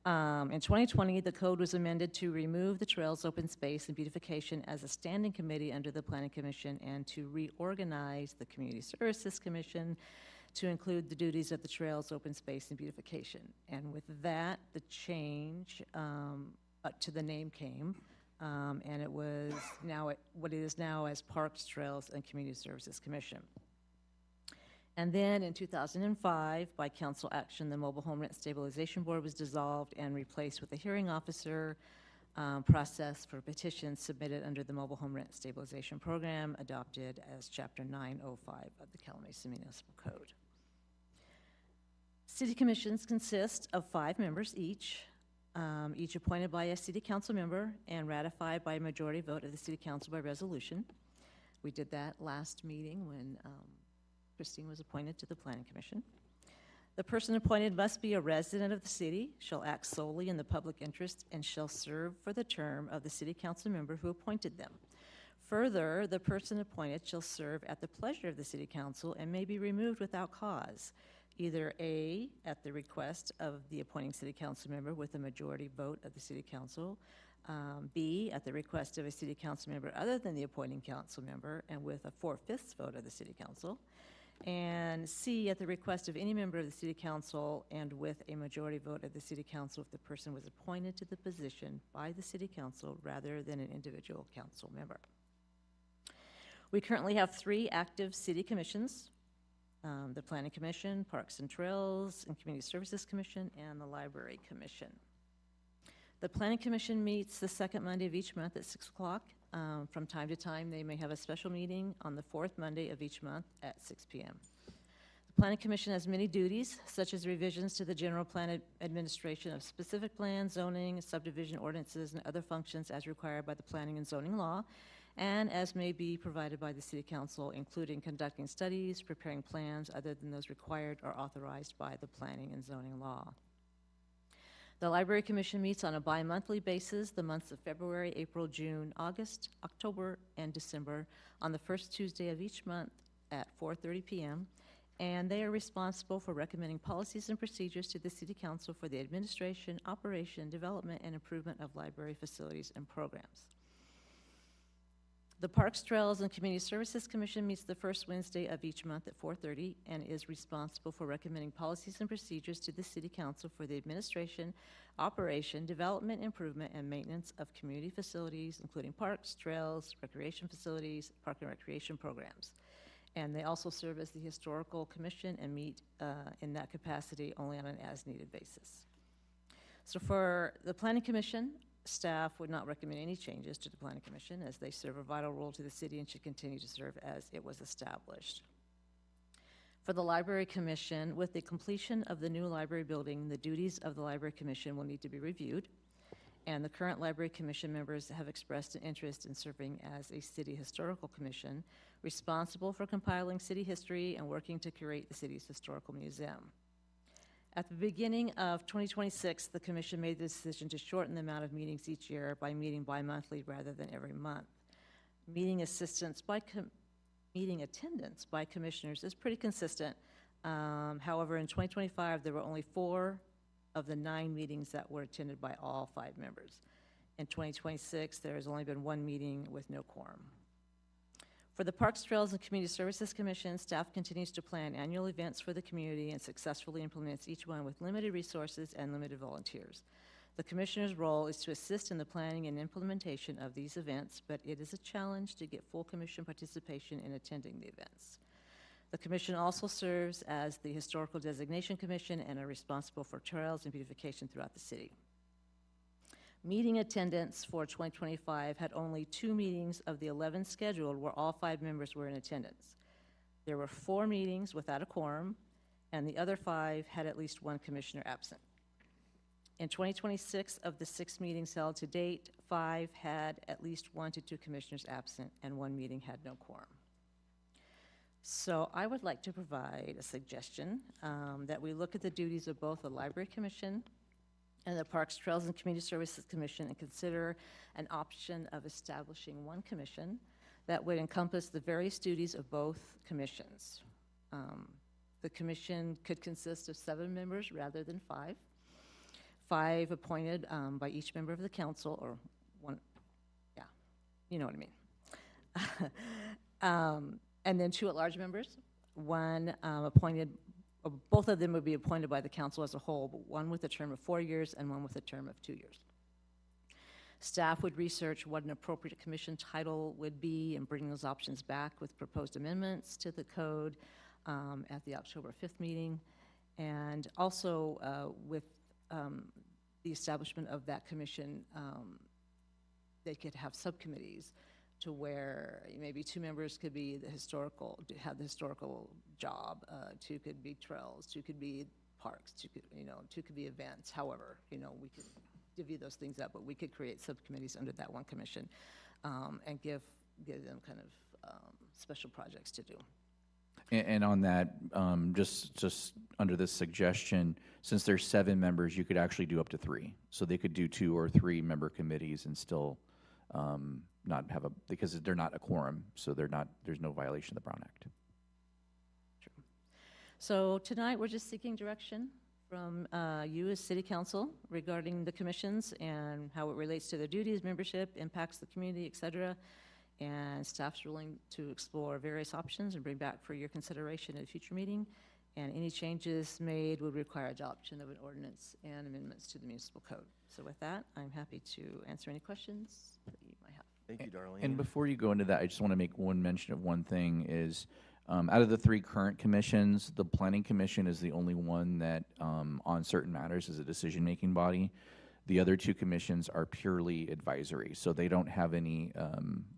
In 2020, the code was amended to remove the Trails, Open Space, and Beautification as a standing committee under the Planning Commission and to reorganize the Community Services Commission to include the duties of the Trails, Open Space, and Beautification. And with that, the change to the name came, and it was now what it is now as Parks, Trails, and Community Services Commission. And then in 2005, by council action, the Mobile Home Rent Stabilization Board was dissolved and replaced with a hearing officer process for petitions submitted under the Mobile Home Rent Stabilization Program, adopted as Chapter 905 of the Calimesa Municipal Code. City commissions consist of 5 members each appointed by a city council member and ratified by a majority vote of the city council by resolution. We did that last meeting when Christine was appointed to the Planning Commission. The person appointed must be a resident of the city, shall act solely in the public interest, and shall serve for the term of the city council member who appointed them. Further, the person appointed shall serve at the pleasure of the city council and may be removed without cause, either A, at the request of the appointing city council member with a majority vote of the city council, B, at the request of a city council member other than the appointing council member and with a 4/5 vote of the city council, and C, at the request of any member of the city council and with a majority vote of the city council if the person was appointed to the position by the city council rather than an individual council member. We currently have 3 active city commissions, the Planning Commission, Parks and Trails, and Community Services Commission, and the Library Commission. The Planning Commission meets the second Monday of each month at 6 o'clock. From time to time, they may have a special meeting on the 4th Monday of each month at 6 p.m. The Planning Commission has many duties, such as revisions to the general plan administration of specific plans, zoning, subdivision ordinances, and other functions as required by the planning and zoning law, and as may be provided by the City Council, including conducting studies, preparing plans other than those required or authorized by the planning and zoning law. The Library Commission meets on a bi-monthly basis the months of February, April, June, August, October, and December on the first Tuesday of each month at 4:30 p.m., and they are responsible for recommending policies and procedures to the City Council for the administration, operation, development, and improvement of library facilities and programs. The Parks, Trails, and Community Services Commission meets the first Wednesday of each month at 4:30 and is responsible for recommending policies and procedures to the City Council for the administration, operation, development, improvement, and maintenance of community facilities, including parks, trails, recreation facilities, park and recreation programs. And they also serve as the Historical Commission and meet in that capacity only on an as-needed basis. So for the Planning Commission, staff would not recommend any changes to the Planning Commission as they serve a vital role to the city and should continue to serve as it was established. For the Library Commission, with the completion of the new library building, the duties of the Library Commission will need to be reviewed, and the current Library Commission members have expressed an interest in serving as a City Historical Commission, responsible for compiling city history and working to curate the city's historical museum. At the beginning of 2026, the Commission made the decision to shorten the amount of meetings each year by meeting bi-monthly rather than every month. Meeting attendance by commissioners is pretty consistent. However, in 2025, there were only 4 of the 9 meetings that were attended by all 5 members. In 2026, there has only been 1 meeting with no quorum. For the Parks, Trails, and Community Services Commission, staff continues to plan annual events for the community and successfully implements each one with limited resources and limited volunteers. The Commissioner's role is to assist in the planning and implementation of these events, but it is a challenge to get full Commission participation in attending the events. The Commission also serves as the Historical Designation Commission and are responsible for trails and beautification throughout the city. Meeting attendance for 2025 had only 2 meetings of the 11 scheduled where all 5 members were in attendance. There were 4 meetings without a quorum, and the other 5 had at least 1 commissioner absent. In 2026, of the 6 meetings held to date, 5 had at least 1 to 2 commissioners absent, and 1 meeting had no quorum. So I would like to provide a suggestion that we look at the duties of both the Library Commission and the Parks, Trails, and Community Services Commission and consider an option of establishing one commission that would encompass the various duties of both commissions. The commission could consist of 7 members rather than 5. 5 appointed by each member of the council, or 1, yeah, you know what I mean. And then 2 at-large members, 1 appointed. Both of them would be appointed by the council as a whole, but 1 with a term of 4 years and 1 with a term of 2 years. Staff would research what an appropriate commission title would be and bring those options back with proposed amendments to the code at the October 5th meeting. And also with the establishment of that commission, they could have subcommittees to where maybe 2 members could be have the historical job, 2 could be trails, 2 could be parks, 2 could be events. However, we could divvy those things up, but we could create subcommittees under that one commission and give them kind of special projects to do. And on that, just under this suggestion, since there's 7 members, you could actually do up to 3. So they could do 2 or 3 member committees and still not have because they're not a quorum, so there's no violation of the Brown Act. True. So tonight, we're just seeking direction from you as City Council regarding the commissions and how it relates to their duties, membership, impacts the community, et cetera. And staff's willing to explore various options and bring back for your consideration at a future meeting. And any changes made would require adoption of an ordinance and amendments to the municipal code. So with that, I'm happy to answer any questions that you might have. Thank you, Darlene. And before you go into that, I just want to make one mention of one thing is, out of the 3 current commissions, the Planning Commission is the only one that, on certain matters, is a decision-making body. The other 2 commissions are purely advisory, so they don't have any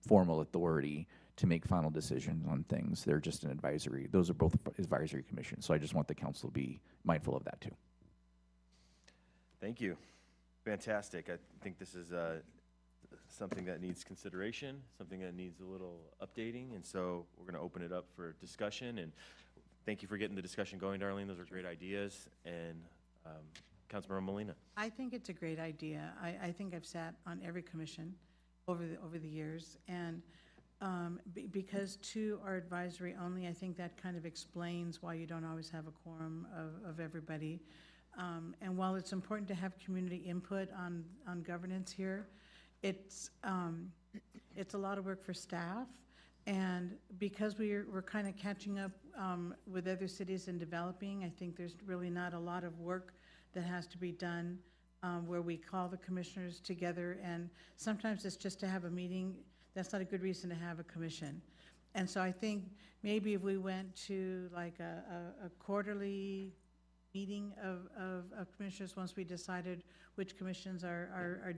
formal authority to make final decisions on things. They're just an advisory. Those are both advisory commissions, so I just want the council to be mindful of that too. Thank you. Fantastic. I think this is something that needs consideration, something that needs a little updating, and so we're going to open it up for discussion. And thank you for getting the discussion going, Darlene. Those are great ideas. And Councilmember Molina. I think it's a great idea. I think I've sat on every commission over the years, and because two are advisory only, I think that kind of explains why you don't always have a quorum of everybody. And while it's important to have community input on governance here, it's a lot of work for staff. And because we're kind of catching up with other cities and developing, I think there's really not a lot of work that has to be done where we call the commissioners together. And sometimes it's just to have a meeting. That's not a good reason to have a commission. And so I think maybe if we went to like a quarterly meeting of commissioners once we decided which commissions are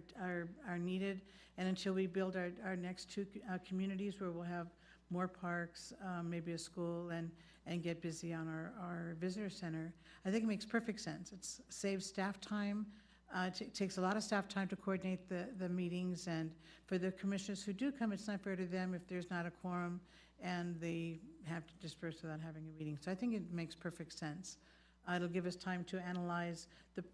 needed, and until we build our next two communities where we'll have more parks, maybe a school, and get busy on our visitor center, I think it makes perfect sense. It saves staff time. It takes a lot of staff time to coordinate the meetings, and for the commissioners who do come, it's not fair to them if there's not a quorum and they have to disperse without having a meeting. So I think it makes perfect sense. It'll give us time to analyze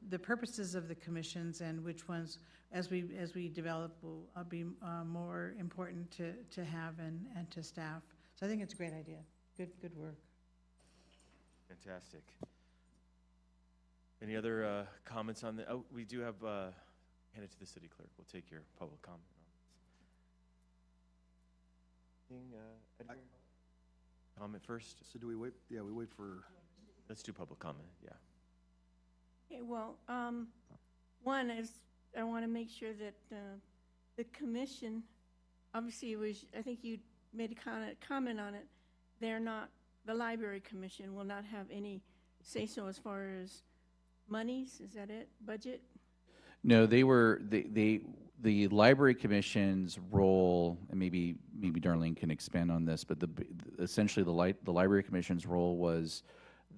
the purposes of the commissions and which ones, as we develop, will be more important to have and to staff. So I think it's a great idea. Good work. Fantastic. Any other comments on the? Oh, we do have. Hand it to the city clerk. We'll take your public comment on this. Edgar? Comment first. So do we wait? Yeah, we wait for. Let's do public comment. Yeah. Okay, well, one is I want to make sure that the commission, obviously it was, I think you made a comment on it. They're not, the library commission will not have any say-so as far as monies. Is that it? Budget? No, the library commission's role, and maybe Darlene can expand on this, but essentially the library commission's role was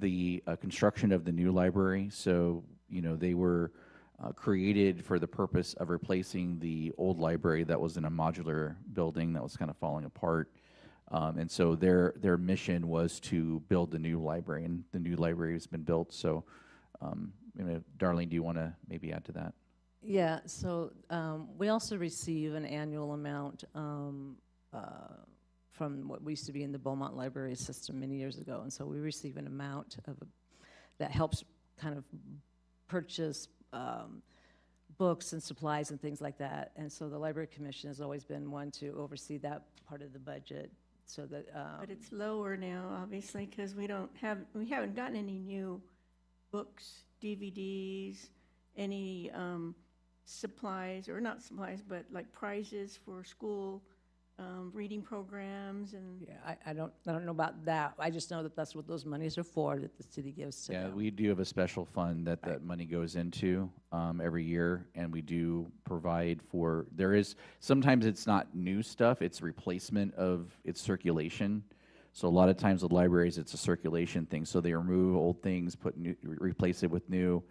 the construction of the new library. So, they were created for the purpose of replacing the old library that was in a modular building that was kind of falling apart. And so their mission was to build the new library, and the new library has been built. So, Darlene, do you want to maybe add to that? Yeah, so we also receive an annual amount from what used to be in the Beaumont Library System many years ago. And so we receive an amount that helps kind of purchase books and supplies and things like that. And so the Library Commission has always been one to oversee that part of the budget. So that, but it's lower now, obviously, because we haven't gotten any new books, DVDs, any supplies, or not supplies, but like prizes for school reading programs. And yeah, I don't know about that. I just know that that's what those monies are for, that the city gives to them. Yeah, we do have a special fund that money goes into every year, and we do provide for, sometimes it's not new stuff, it's replacement of its circulation. So a lot of times with libraries, it's a circulation thing. So they remove old things, replace it with new.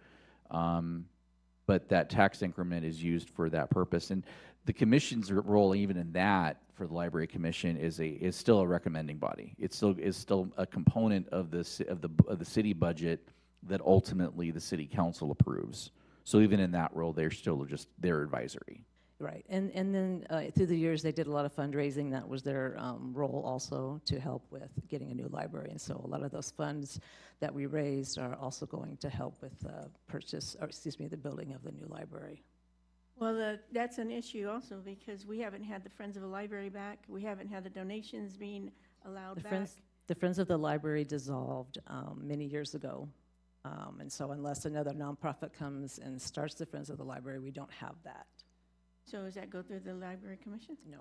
But that tax increment is used for that purpose. And the commission's role, even in that, for the Library Commission, is still a recommending body. It's still a component of the city budget that ultimately the city council approves. So even in that role, they're still just their advisory. Right, and then through the years, they did a lot of fundraising. That was their role also, to help with getting a new library. And so a lot of those funds that we raised are also going to help with the building of the new library. well, that's an issue also, because we haven't had the Friends of the Library back. We haven't had the donations being allowed back. The Friends of the Library dissolved many years ago. And so unless another nonprofit comes and starts the Friends of the Library, we don't have that. So does that go through the Library Commission? No.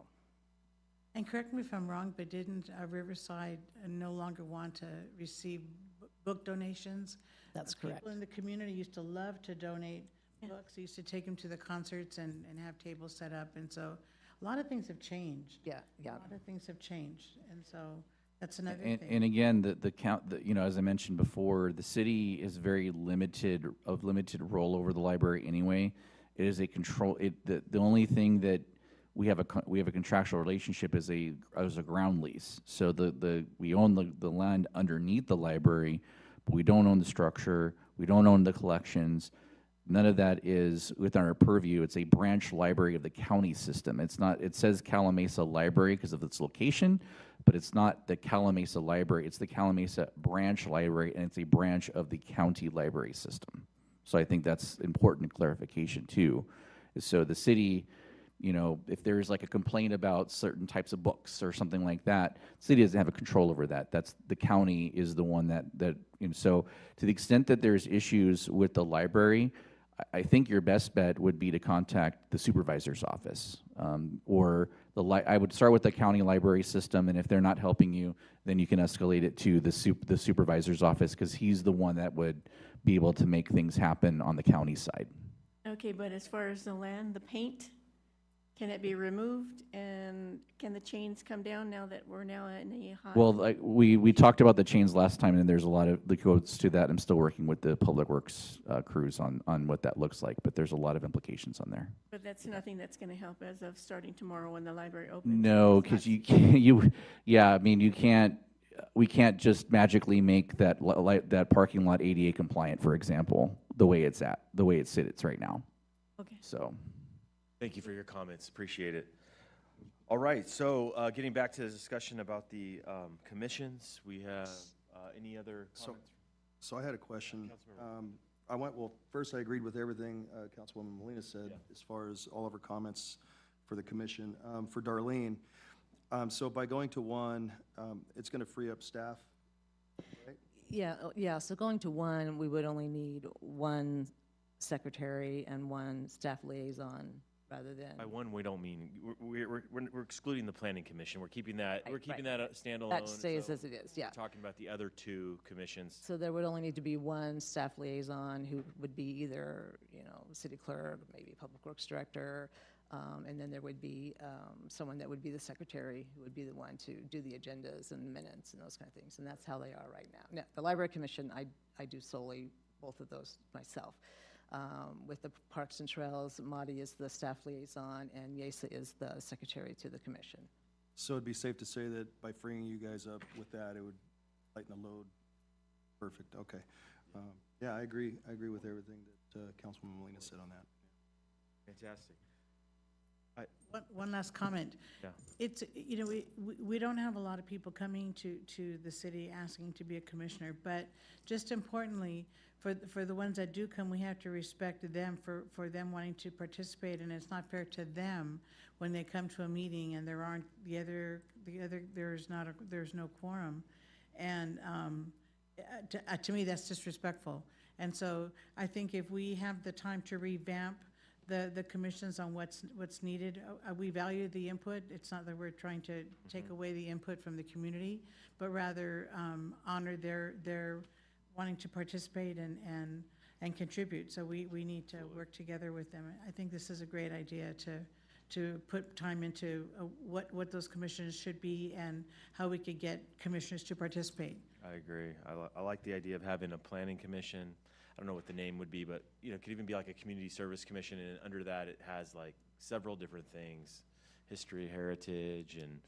And correct me if I'm wrong, but didn't Riverside no longer want to receive book donations? That's correct. People in the community used to love to donate books. They used to take them to the concerts and have tables set up. And so a lot of things have changed. Yeah. A lot of things have changed. And so that's another And thing. again, as I mentioned before, the city is very limited role over the library anyway. It is a control. The only thing that we have a contractual relationship as a ground lease. So we own the land underneath the library, but we don't own the structure. We don't own the collections. None of that is within our purview. It's a branch library of the county system. It's not. It says Calimesa Library because of its location, but it's not the Calimesa Library. It's the Calimesa Branch Library, and it's a branch of the county library system. So I think that's important clarification too. So the city, you know, if there's like a complaint about certain types of books or something like that, the city doesn't have a control over that. That's the county is the one that you know, so to the extent that there's issues with the library, I think your best bet would be to contact the supervisor's office, or I would start with the county library system, and if they're not helping you, then you can escalate it to the supervisor's office, because he's the one that would be able to make things happen on the county side. Okay, but as far as the land, the paint, can it be removed, and can the chains come down now that we're now in the hot? Well, like we talked about the chains last time, and there's a lot of the codes to that. I'm still working with the Public Works crews on what that looks like, but there's a lot of implications on there. But that's nothing that's going to help as of starting tomorrow when the library opens. No, because you can't, yeah, I mean, we can't just magically make that parking lot ADA compliant, for example, the way it's sits right now. Okay. So. Thank you for your comments. Appreciate it. All right, so getting back to the discussion about the commissions, we have any other comments? So I had a question. First I agreed with everything Councilwoman Molina said, as far as all of her comments for the commission. For Darlene, so by going to one, it's going to free up staff, right? Yeah, so going to one, we would only need one secretary and one staff liaison, rather than. By one, we don't mean, we're excluding the planning commission. We're keeping that, standalone. That stays so as it is, yeah. We're talking about the other two commissions. So there would only need to be one staff liaison who would be either, you know, city clerk, maybe public works director, and then there would be someone that would be the secretary, who would be the one to do the agendas and minutes and those kind of things. And that's how they are right now. Now, the library commission, I do solely both of those myself. With the Parks and Trails, Madi is the staff liaison, and Yesa is the secretary to the commission. So it'd be safe to say that by freeing you guys up with that, it would lighten the load. Perfect, okay. Yeah, I agree with everything that Councilwoman Molina said on that. Fantastic. One last comment. Yeah. It's, you know, we don't have a lot of people coming to the city asking to be a commissioner, but just importantly, for the ones that do come, we have to respect them for them wanting to participate, and it's not fair to them when they come to a meeting and there aren't there's no quorum, and to me that's disrespectful. And so I think if we have the time to revamp the commissions on what's needed, we value the input. It's not that we're trying to take away the input from the community, but rather honor their wanting to participate and contribute. So we need to work together with them. I think this is a great idea to put time into what those commissions should be and how we could get commissioners to participate. I agree. I like the idea of having a planning commission. I don't know what the name would be, but you know, it could even be like a community service commission, and under that it has like several different things: history, heritage, and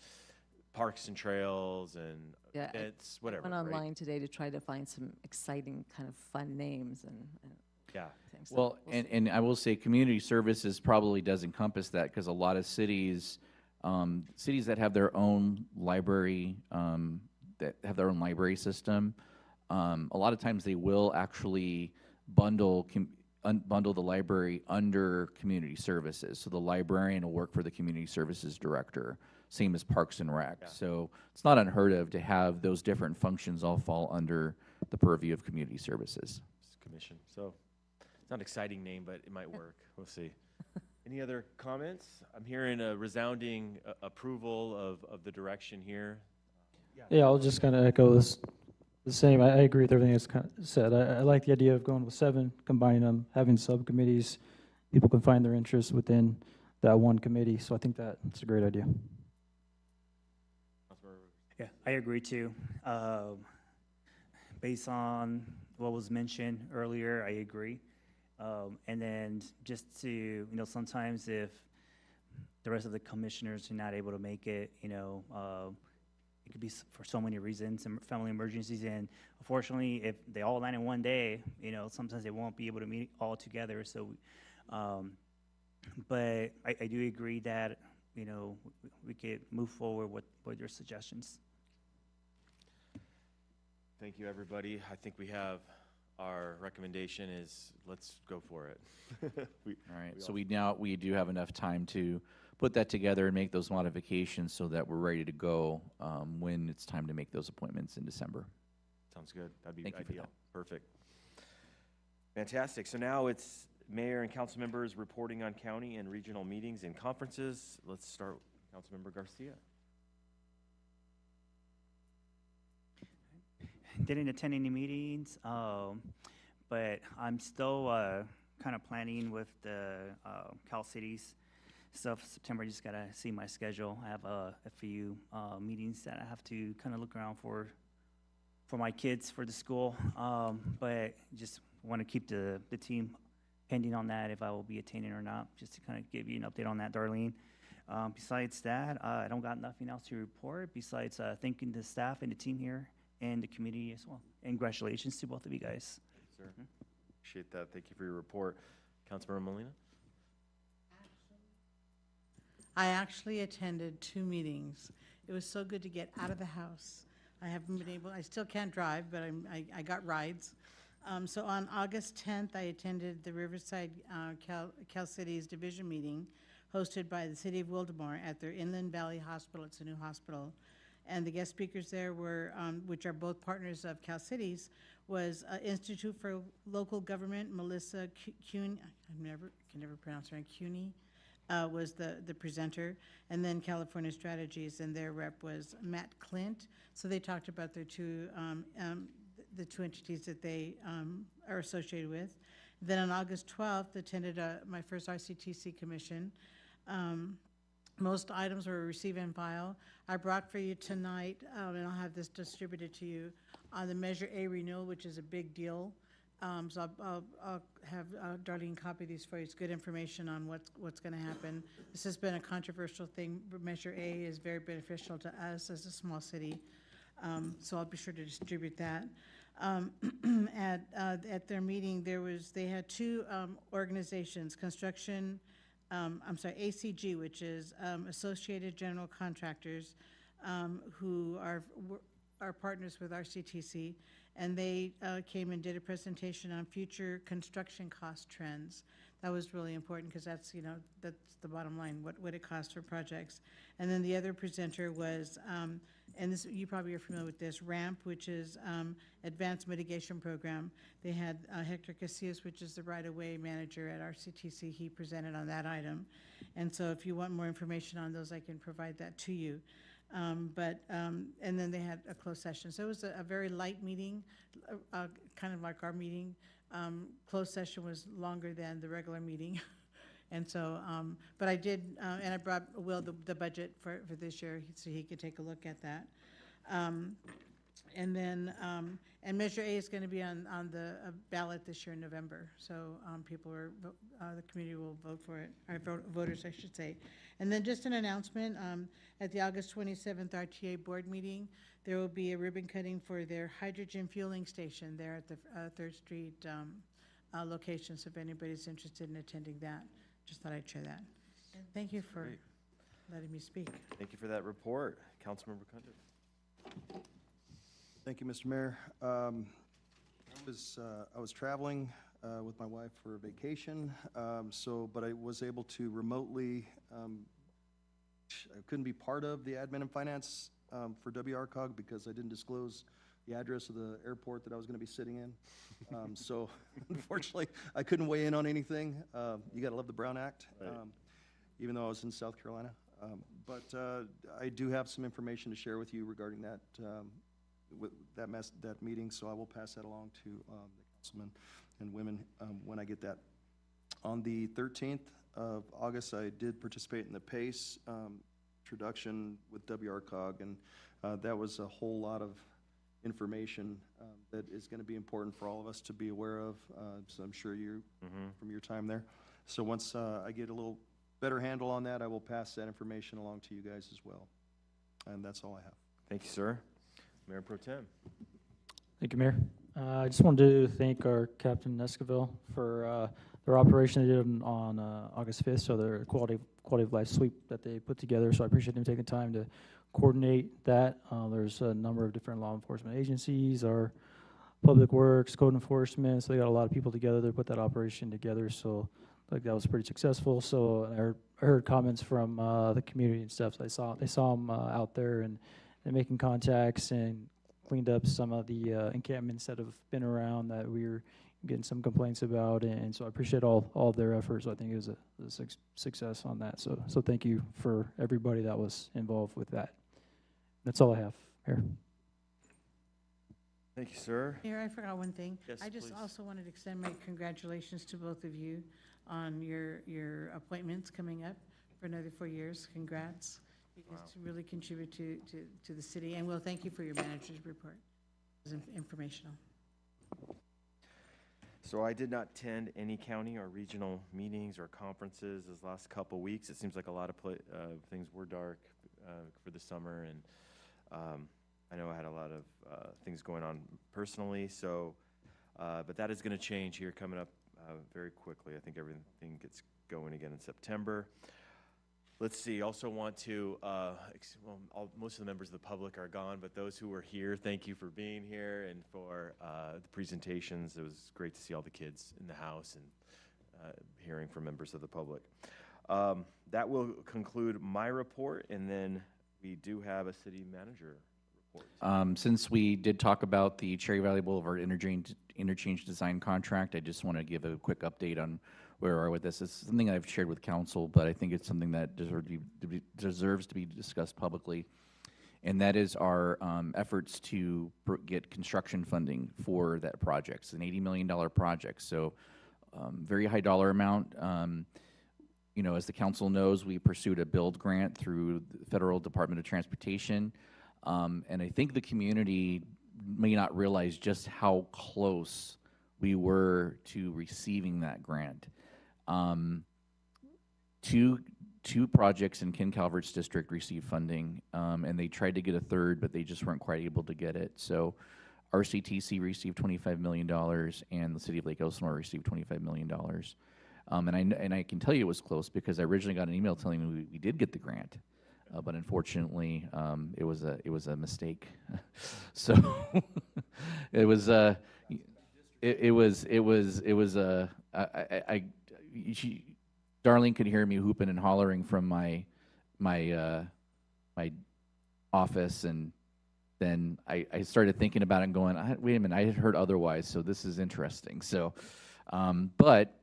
parks and trails, and events, whatever. I went online right? today to try to find some exciting kind of fun names and yeah. things. So Well, and I will say community services probably does encompass that, because a lot of cities that have their own library, system, a lot of times they will actually bundle the library under community services. So the librarian will work for the community services director, same as Parks and Rec. Yeah. So it's not unheard of to have those different functions all fall under the purview of community services. Commission. So it's not an exciting name, but it might work. We'll see. Any other comments? I'm hearing a resounding approval of the direction here. Yeah, I'll just kind of echo this. The same. I agree with everything that's kind of said. I like the idea of going with 7, combining them, having subcommittees. People can find their interests within that one committee. So I think that's a great idea. Yeah, I agree too. Based on what was mentioned earlier, I agree. And then just to, sometimes if the rest of the commissioners are not able to make it, it could be for so many reasons, some family emergencies, and unfortunately, if they all land in one day, sometimes they won't be able to meet all together. So, but I do agree that, we could move forward with your suggestions. Thank you, everybody. I think we have, our recommendation is, let's go for it. All right, so we do have enough time to put that together and make those modifications so that we're ready to go when it's time to make those appointments in December. Sounds good. That'd be Thank you for ideal. that. Perfect. Fantastic. So now it's mayor and council members reporting on county and regional meetings and conferences. Let's start with Councilmember Garcia. Didn't attend any meetings, but I'm still kind of planning with the Cal Cities stuff. September, I just gotta see my schedule. I have a few meetings that I have to kind of look around for my kids for the school, but just want to keep the team pending on that if I will be attending or not, just to kind of give you an update on that, Darlene. Besides that, I don't got nothing else to report besides thanking the staff and the team here and the community as well. And congratulations to both of you guys. Thank you, sir. Appreciate that. Thank you for your report. Councilmember Molina? I actually attended 2 meetings. It was so good to get out of the house. I haven't been able, I still can't drive, but I got rides. So on August 10th, I attended the Riverside Cal Cities Division meeting hosted by the City of Wildemore at their Inland Valley Hospital. It's a new hospital. And the guest speakers there were, which are both partners of Cal Cities, was Institute for Local Government, Melissa Cuny, can never pronounce her name, Cuny, was the presenter, and then California Strategies, and their rep was Matt Clint. So they talked about their the 2 entities that they are associated with. Then on August 12th, attended my first RCTC commission. Most items were receive and file. I brought for you tonight, and I'll have this distributed to you, on the Measure A renewal, which is a big deal. So I'll have Darlene copy these for you. It's good information on what's going to happen. This has been a controversial thing. Measure A is very beneficial to us as a small city, so I'll be sure to distribute that. At their meeting, they had 2 organizations, ACG, which is Associated General Contractors, who are partners with RCTC, and they came and did a presentation on future construction cost trends. That was really important because that's the bottom line, what it costs for projects. And then the other presenter was, and this, you probably are familiar with this, RAMP, which is Advanced Mitigation Program. They had Hector Casillas, which is the right-of-way manager at RCTC. He presented on that item. And so if you want more information on those, I can provide that to you. And then they had a closed session. So it was a very light meeting, kind of like our meeting. Closed session was longer than the regular meeting. And so, but I did, and I brought Will the budget for this year so he could take a look at that. And then, and Measure A is going to be on the ballot this year in November. So people the community will vote for it, or voters, I should say. And then just an announcement, at the August 27th RTA board meeting, there will be a ribbon cutting for their hydrogen fueling station there at the 3rd Street location. So if anybody's interested in attending that, just thought I'd share that. And thank you for letting me speak. Thank you for that report. Councilmember Cundiff. Thank you, Mr. Mayor. I was traveling with my wife for a vacation, but I was able to remotely, I couldn't be part of the admin and finance for WRCOG because I didn't disclose the address of the airport that I was going to be sitting in. So unfortunately, I couldn't weigh in on anything. You got to love the Brown Act, Right. Even though I was in South Carolina. But I do have some information to share with you regarding that that meeting, so I will pass that along to the councilmen and women when I get that. On the 13th of August, I did participate in the PACE introduction with WRCOG, and that was a whole lot of information that is going to be important for all of us to be aware of, so I'm sure you, from your time there. So once I get a little better handle on that, I will pass that information along to you guys as well. And that's all I have. Thank you, sir. Mayor Pro Tem. Thank you, Mayor. I just wanted to thank our Captain Esquivel for their operation they did on August 5th, so their quality of life sweep that they put together. So I appreciate them taking time to coordinate that. There's a number of different law enforcement agencies, our Public Works, Code Enforcement, so they got a lot of people together to put that operation together. So like that was pretty successful. So I heard comments from the community and stuff. So they saw them out there and making contacts and cleaned up some of the encampments that have been around that we were getting some complaints about, and so I appreciate all of their efforts. I think it was a success on that. So thank you for everybody that was involved with that. That's all I have, Mayor. Thank you, sir. Mayor, I forgot one thing. Yes, I just please. also wanted to extend my congratulations to both of you on your appointments coming up for another 4 years. Congrats. You guys really contribute to the city, and well, thank you for your manager's report. It was informational. So I did not attend any county or regional meetings or conferences this last couple weeks. It seems like a lot of things were dark for the summer, and I know I had a lot of things going on personally. So, but that is going to change here coming up very quickly. I think everything gets going again in September. Let's see, also want to, most of the members of the public are gone, but those who were here, thank you for being here and for the presentations. It was great to see all the kids in the house and hearing from members of the public. That will conclude my report, and then we do have a city manager report. Since we did talk about the Cherry Valley Boulevard interchange design contract, I just want to give a quick update on where we are with this. It's something I've shared with council, but I think it's something that deserves to be discussed publicly, and that is our efforts to get construction funding for that project. It's an $80 million project, so very high dollar amount. You know, as the council knows, we pursued a build grant through the Federal Department of Transportation, and I think the community may not realize just how close we were to receiving that grant. Two projects in Ken Calvert's district received funding, and they tried to get a third, but they just weren't quite able to get it. So RCTC received $25 million, and the city of Lake Elsinore received $25 million. And I can tell you it was close because I originally got an email telling me we did get the grant, but unfortunately it was a mistake. So Darlene could hear me hooping and hollering from my office, and then I started thinking about it and going, wait a minute, I had heard otherwise, so this is interesting. So, but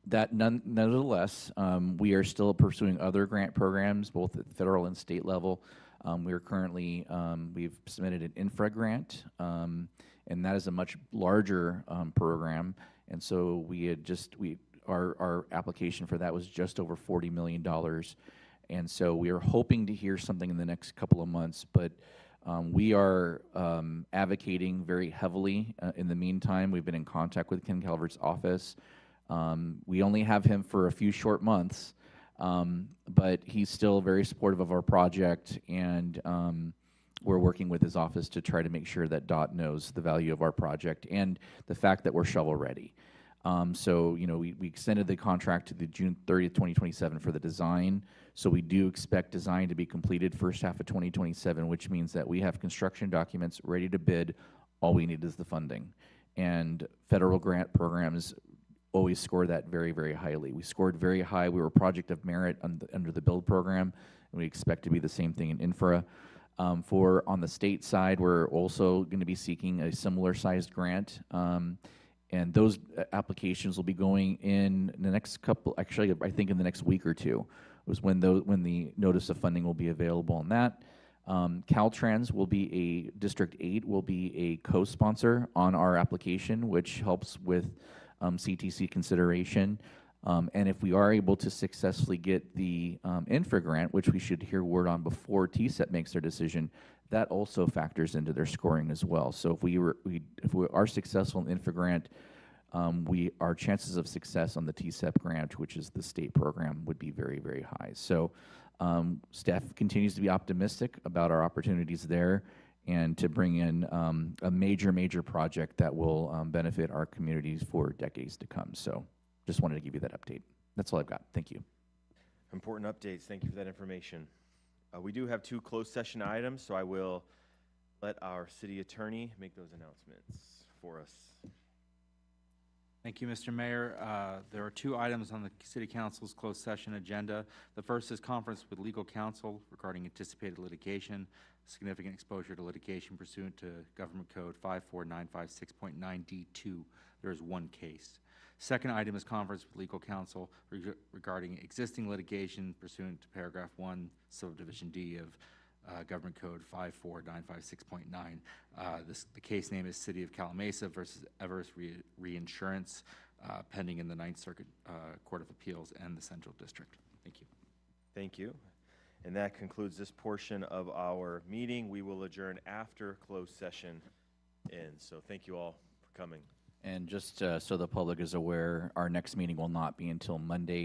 that nonetheless, we are still pursuing other grant programs, both at the federal and state level. We are currently, we've submitted an infra grant, and that is a much larger program. And so our application for that was just over $40 million. And so we are hoping to hear something in the next couple of months, but we are advocating very heavily. In the meantime, we've been in contact with Ken Calvert's office. We only have him for a few short months, but he's still very supportive of our project, and we're working with his office to try to make sure that DOT knows the value of our project and the fact that we're shovel ready. So, you know, we extended the contract to the June 30th, 2027 for the design. So we do expect design to be completed first half of 2027, which means that we have construction documents ready to bid. All we need is the funding. And federal grant programs always score that very, very highly. We scored very high. We were a project of merit under the build program, and we expect to be the same thing in infra. On the state side, we're also going to be seeking a similar sized grant. And those applications will be going in the next couple, actually, I think in the next week or two, was when the notice of funding will be available on that. Caltrans will be District 8 will be a co-sponsor on our application, which helps with CTC consideration. And if we are able to successfully get the infra grant, which we should hear word on before TSET makes their decision, that also factors into their scoring as well. So if we are successful in infra grant, our chances of success on the TCEP grant, which is the state program, would be very, very high. So staff continues to be optimistic about our opportunities there and to bring in a major project that will benefit our communities for decades to come. So just wanted to give you that update. That's all I've got. Thank you. Important updates. Thank you for that information. We do have 2 closed session items, so I will let our city attorney make those announcements for us. Thank you, Mr. Mayor. There are 2 items on the City Council's closed session agenda. The first is conference with legal counsel regarding anticipated litigation, significant exposure to litigation pursuant to Government Code 54956.9D2. There is 1 case. Second item is conference with legal counsel regarding existing litigation pursuant to paragraph 1, subdivision D of Government Code 54956.9. The case name is City of Calimesa versus Everest Reinsurance, pending in the Ninth Circuit Court of Appeals and the Central District. Thank you. Thank you. And that concludes this portion of our meeting. We will adjourn after closed session ends. So thank you all for coming. And just so the public is aware, our next meeting will not be until Monday,